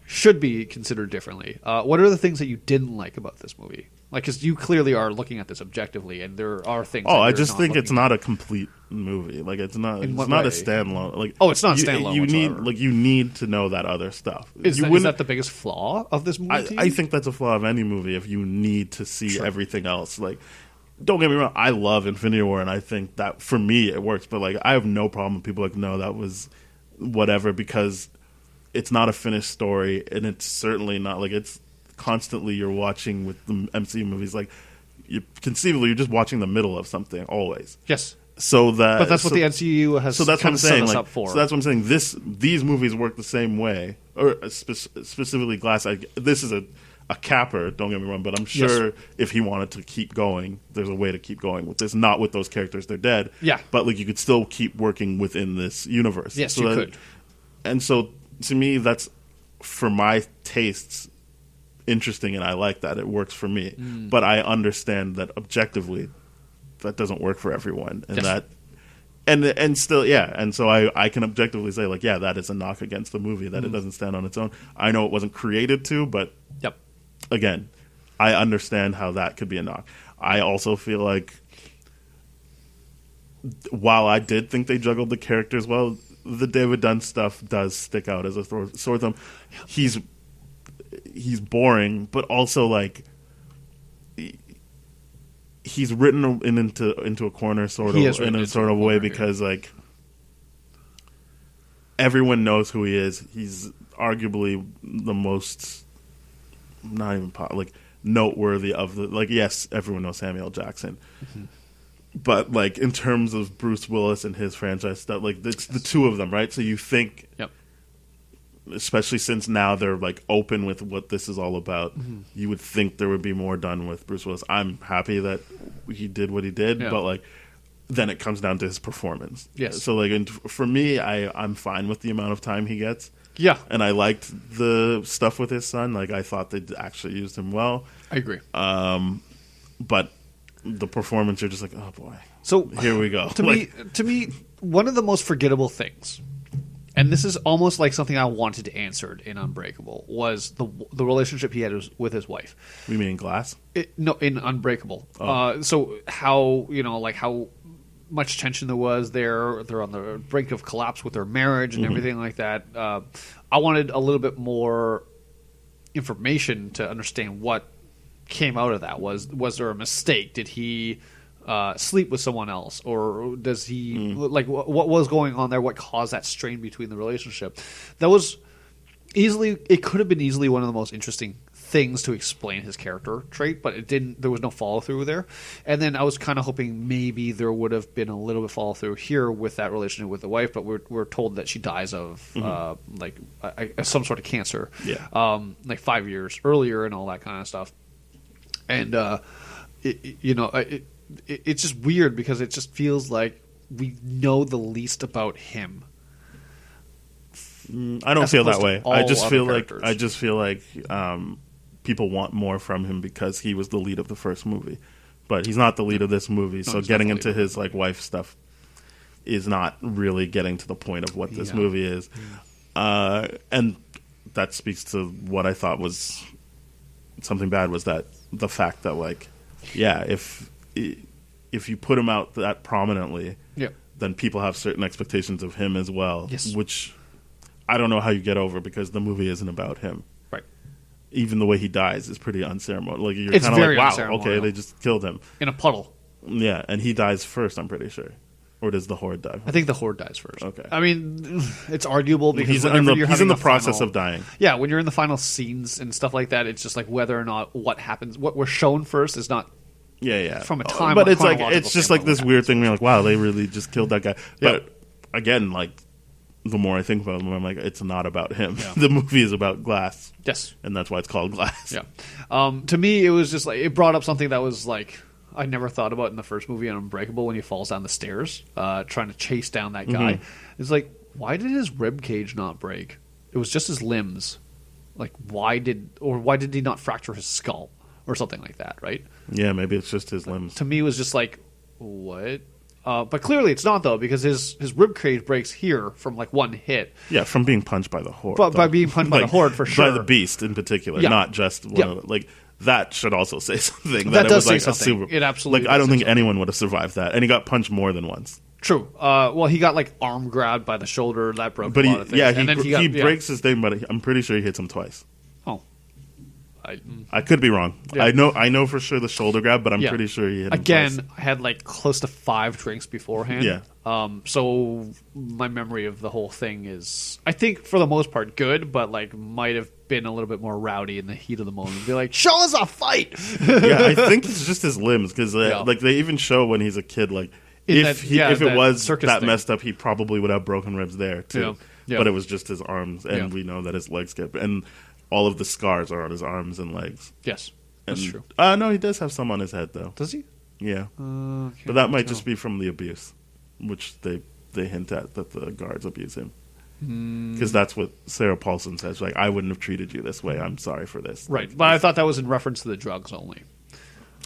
should be considered differently. What are the things that you didn't like about this movie? Like, because you clearly are looking at this objectively, and there are things. I just think it's not a complete movie. Like, it's not. It's not a standalone. Like, it's not standalone. You need to know that other stuff. Is that the biggest flaw of this movie? I think that's a flaw of any movie. If you need to see everything else, like, don't get me wrong. I love Infinity War, and I think that for me it works. But like, I have no problem with people like, no, that was whatever, because it's not a finished story, and it's certainly not like it's. Constantly you're watching with the MCU movies, like conceivably you're just watching the middle of something always. Yes. But that's what the MCU has. So that's what I'm saying. Set us up for. So that's what I'm saying. These movies work the same way, or specifically Glass. This is a capper. Don't get me wrong, but I'm sure if he wanted to keep going, there's a way to keep going with this. Not with those characters; they're dead. Yeah. But like you could still keep working within this universe. Yes, you could. And so to me, that's for my tastes. Interesting, and I like that. It works for me, but I understand that objectively, that doesn't work for everyone, and and still, and so I can objectively say like, that is a knock against the movie that it doesn't stand on its own. I know it wasn't created to, but again, I understand how that could be a knock. I also feel like while I did think they juggled the characters well, the David Dunn stuff does stick out as a sore thumb. He's boring, but also like he's written into a corner sort of in a sort of way because like everyone knows who he is. He's arguably the most noteworthy of the yes, everyone knows Samuel Jackson. But like in terms of Bruce Willis and his franchise stuff, like it's the two of them, right? So you think especially since now they're like open with what this is all about, you would think there would be more done with Bruce Willis. I'm happy that he did what he did, but like then it comes down to his performance. Yes. So like for me, I'm fine with the amount of time he gets. Yeah. And I liked the stuff with his son. Like I thought they actually used him well. I agree. But the performance, you're just like, oh boy. So here we go. To me, one of the most forgettable things. And this is almost like something I wanted answered in Unbreakable, was the relationship he had with his wife. You mean Glass? No, in Unbreakable. Oh. So how how much tension there was there. They're on the brink of collapse with their marriage and everything like that. I wanted a little bit more information to understand what came out of that. Was there a mistake? Did he sleep with someone else, or does he what was going on there? What caused that strain between the relationship? That was it could have been easily one of the most interesting things to explain his character trait, but it didn't. There was no follow through there, and then I was kind of hoping maybe there would have been a little bit follow through here with that relationship with the wife, but we're told that she dies of some sort of cancer, 5 years earlier and all that kind of stuff, and it's just weird because it just feels like we know the least about him. I don't feel that way. I just feel like people want more from him because he was the lead of the first movie, but he's not the lead of this movie. So getting into his wife stuff is not really getting to the point of what this movie is, and that speaks to what I thought was something bad, was that the fact that if if you put him out that prominently, Yeah. then people have certain expectations of him as well. Yes. Which I don't know how you get over because the movie isn't about him. Right. Even the way he dies is pretty unceremonial. Like you're It's kind of very like, wow, unceremonial. okay, they just killed him. In a puddle. Yeah, and he dies first. I'm pretty sure, or does the horde die? I think the horde dies first. Okay. I mean, it's arguable because He's in whenever the, you're he's in having the process final, of dying. Yeah, when you're in the final scenes and stuff like that, it's just like whether or not what happens, what we're shown first is not. Yeah. From a time, but it's like chronological it's just like this standpoint, weird thing where you're like, wow, they really just killed that guy. Yep. But again, like the more I think about him, I'm like, it's not about him. Yeah. The movie is about Glass. Yes. And that's why it's called Glass. Yeah. To me, it was just like it brought up something that was like I never thought about in the first movie on Unbreakable when he falls down the stairs, trying to chase down that guy. It's like, why did his rib cage not break? It was just his limbs. Like, why did he not fracture his skull or something like that? Right. Yeah, maybe it's just his limbs. To me, it was just like, what? But clearly it's not, though, because his rib cage breaks here from, like, one hit. Yeah, from being punched by the horde. But by being punched by the horde, for sure. By the beast in particular, Yeah. not just one Yeah. of like that should also say something. That it does was like say something. It absolutely like I does don't say think something. anyone would have survived that, and he got punched more than once. True. Well, he got, like, arm grabbed by the shoulder. That broke But a lot of things. And then he breaks his thing, but I'm pretty sure he hits him twice. Oh. I could be wrong. Yeah. I know for sure the shoulder grab, but I'm Yeah. pretty sure he hit him Again, twice. I had like close to 5 drinks beforehand. Yeah. So my memory of the whole thing is, I think for the most part, good, but like might have been a little bit more rowdy in the heat of the moment. Be like, show us a fight. Yeah, I think it's just his limbs because Yeah. like they even show when he's a kid like In if that- if it that was circus that thing. messed up, he probably would have broken ribs there too. Yeah. Yeah. But it was just his arms, and Yeah. we know that his legs get and all of the scars are on his arms and legs. Yes, that's And, true. No, he does have some on his head though. Does he? Yeah, Can't but that might tell. just be from the abuse, which they hint at that the guards abuse him. Because that's what Sarah Paulson says. Like, I wouldn't have treated you this way. I'm sorry for this. Right, Like, but I thought that was in reference to the drugs only.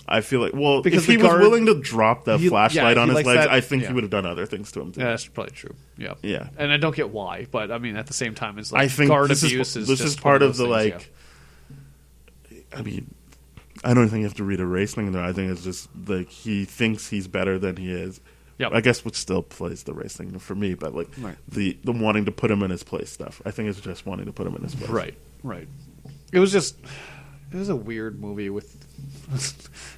I feel like, well, Because if he the was guard- willing to drop the he- flashlight yeah, on he his likes legs, that- I think yeah. he would have done other things to him too. Yeah, that's probably true. Yeah, Yeah. and I don't get why, but I mean, at the same time, it's like I think guard this abuse is is this is just part one of the those things, like. I mean, I don't think you have to read a race thing there. I think it's just like he thinks he's better than he is. Yep. I guess which still plays the race thing for me, but like Right. the wanting to put him in his place stuff. I think it's just wanting to put him in his place. Right. It was a weird movie with,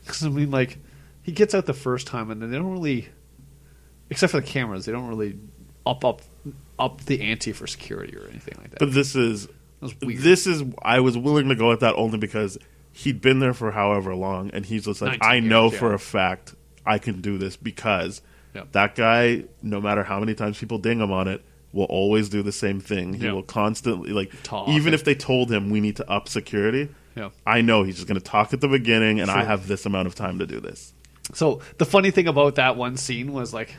because I mean, like, he gets out the first time and then they don't really, except for the cameras, they don't really up the ante for security or anything like that. But this is was weird. I was willing to go with that only because he'd been there for however long, and he's just like, 19 I know years, for yeah. a fact I can do this because Yep. that guy, no matter how many times people ding him on it, will always do the same thing. He Yep. will constantly, like, Talk even and- if they told him we need to up security, Yep. I know he's just going to talk at the beginning, and I Sure. have this amount of time to do this. So the funny thing about that one scene was like,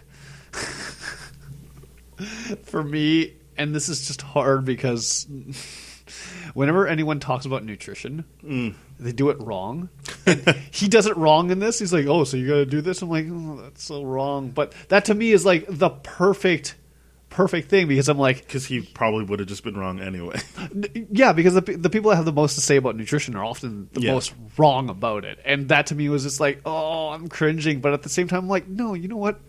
for me, and this is just hard because whenever anyone talks about nutrition, they do it wrong. And he does it wrong in this. He's like, "Oh, so you got to do this?" I'm like, "Oh, that's so wrong." But that to me is like the perfect thing because I'm like, Because he probably would have just been wrong anyway. yeah, because the people that have the most to say about nutrition are often the Yeah. most wrong about it. And that to me was just like, oh, I'm cringing. But at the same time, I'm like, no, you know what?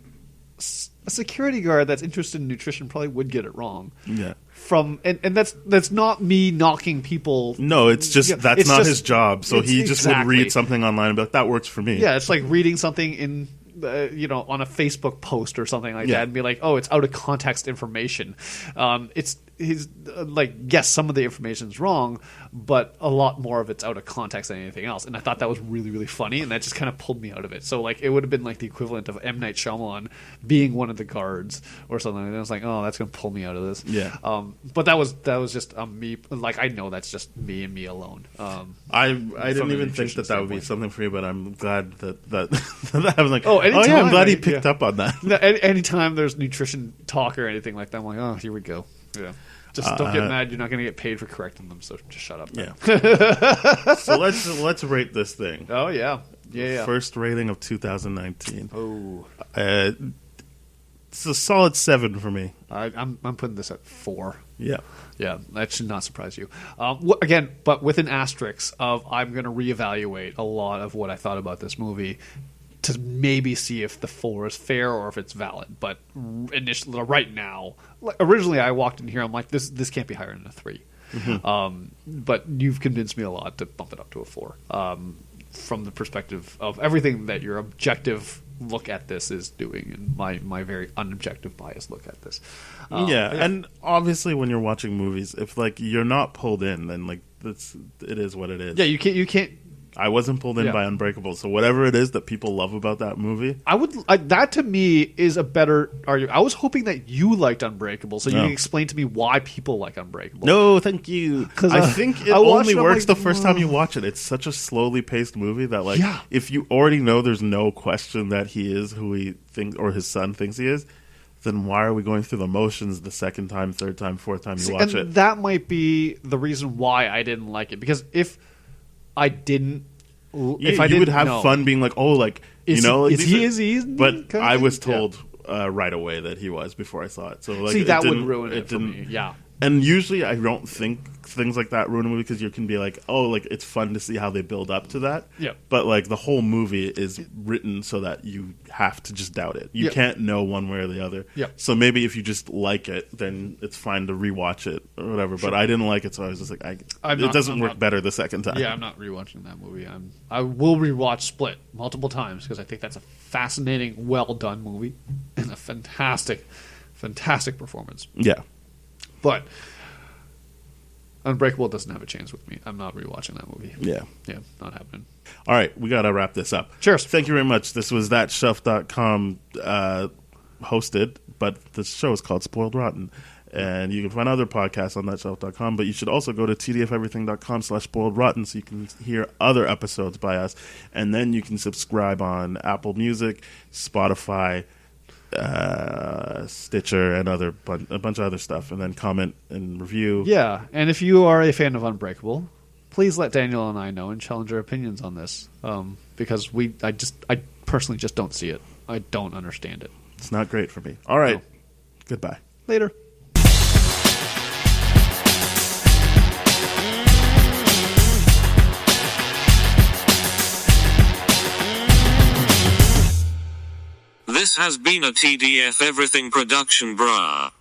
A security guard that's interested in nutrition probably would get it wrong. Yeah. And that's not me knocking people. No, it's just Yeah, that's it's not just- his job. So it's he just exactly. would read something online and be like, "That works for me." Yeah, it's like reading something in, on a Facebook post or something like Yeah. that, and be like, "Oh, it's out of context information." He's like, yes, some of the information's wrong, but a lot more of it's out of context than anything else. And I thought that was really, really funny, and that just kind of pulled me out of it. So like, it would have been like the equivalent of M. Night Shyamalan being one of the guards or something. And I was like, oh, that's gonna pull me out of this. Yeah. But that was just me. Like, I know that's just me and me alone. I From didn't a even think nutrition that would be standpoint. something for you, but I'm glad that I was like, Oh, yeah, I'm anytime, glad he right? picked Yeah. up on that. No, anytime there's nutrition talk or anything like that, I'm like, oh, here we go. Yeah. Just don't get mad. You're not going to get paid for correcting them, so just shut up. Yeah. So let's rate this thing. Oh, yeah. Yeah. First rating of 2019. Oh. It's a solid 7 for me. I'm putting this at 4. Yeah. Yeah, that should not surprise you. Again, but with an asterisk of I'm going to reevaluate a lot of what I thought about this movie to maybe see if the 4 is fair or if it's valid. But initially, right now, originally I walked in here, I'm like, this can't be higher than a 3. But you've convinced me a lot to bump it up to a 4. From the perspective of everything that your objective look at this is doing, and my very unobjective biased look at this. And obviously when you're watching movies, if like you're not pulled in, then like it is what it is. Yeah, you can't. I wasn't pulled in by Unbreakable, so whatever it is that people love about that movie, that to me is a better argument. I was hoping that you liked Unbreakable, so you can explain to me why people like Unbreakable. No, thank you. Because I think it only works the first time you watch it. It's such a slowly paced movie that, like, if you already know there's no question that he is who he thinks or his son thinks he is, then why are we going through the motions the second time, third time, fourth time you watch it? That might be the reason why I didn't like it, because if I didn't, you would have fun being like, oh, like, is he? But I was told right away that he was before I saw it. So like, see, that would ruin it for me. Yeah. And usually I don't think things like that ruin a movie because you can be like, oh, like it's fun to see how they build up to that. Yeah. But like the whole movie is written so that you have to just doubt it. You can't know one way or the other. Yeah. So maybe if you just like it, then it's fine to rewatch it or whatever. Sure. But I didn't like it, so I was just like, it doesn't work better the second time. Yeah, I'm not rewatching that movie. I will rewatch Split multiple times because I think that's a fascinating, well done movie and a fantastic performance. Yeah. But Unbreakable doesn't have a chance with me. I'm not rewatching that movie. Yeah. Yeah, not happening. All right, we got to wrap this up. Cheers. Thank you very much. This was ThatShelf.com hosted, but the show is called Spoiled Rotten. And you can find other podcasts on ThatShelf.com, but you should also go to tdfeverything.com/spoiledrotten so you can hear other episodes by us. And then you can subscribe on Apple Music, Spotify, Stitcher, and a bunch of other stuff, and then comment and review. Yeah, and if you are a fan of Unbreakable, please let Daniel and I know and challenge our opinions on this, because I personally just don't see it. I don't understand it. It's not great for me. All right, no. Goodbye. Later. This has been a TDF Everything production, brah.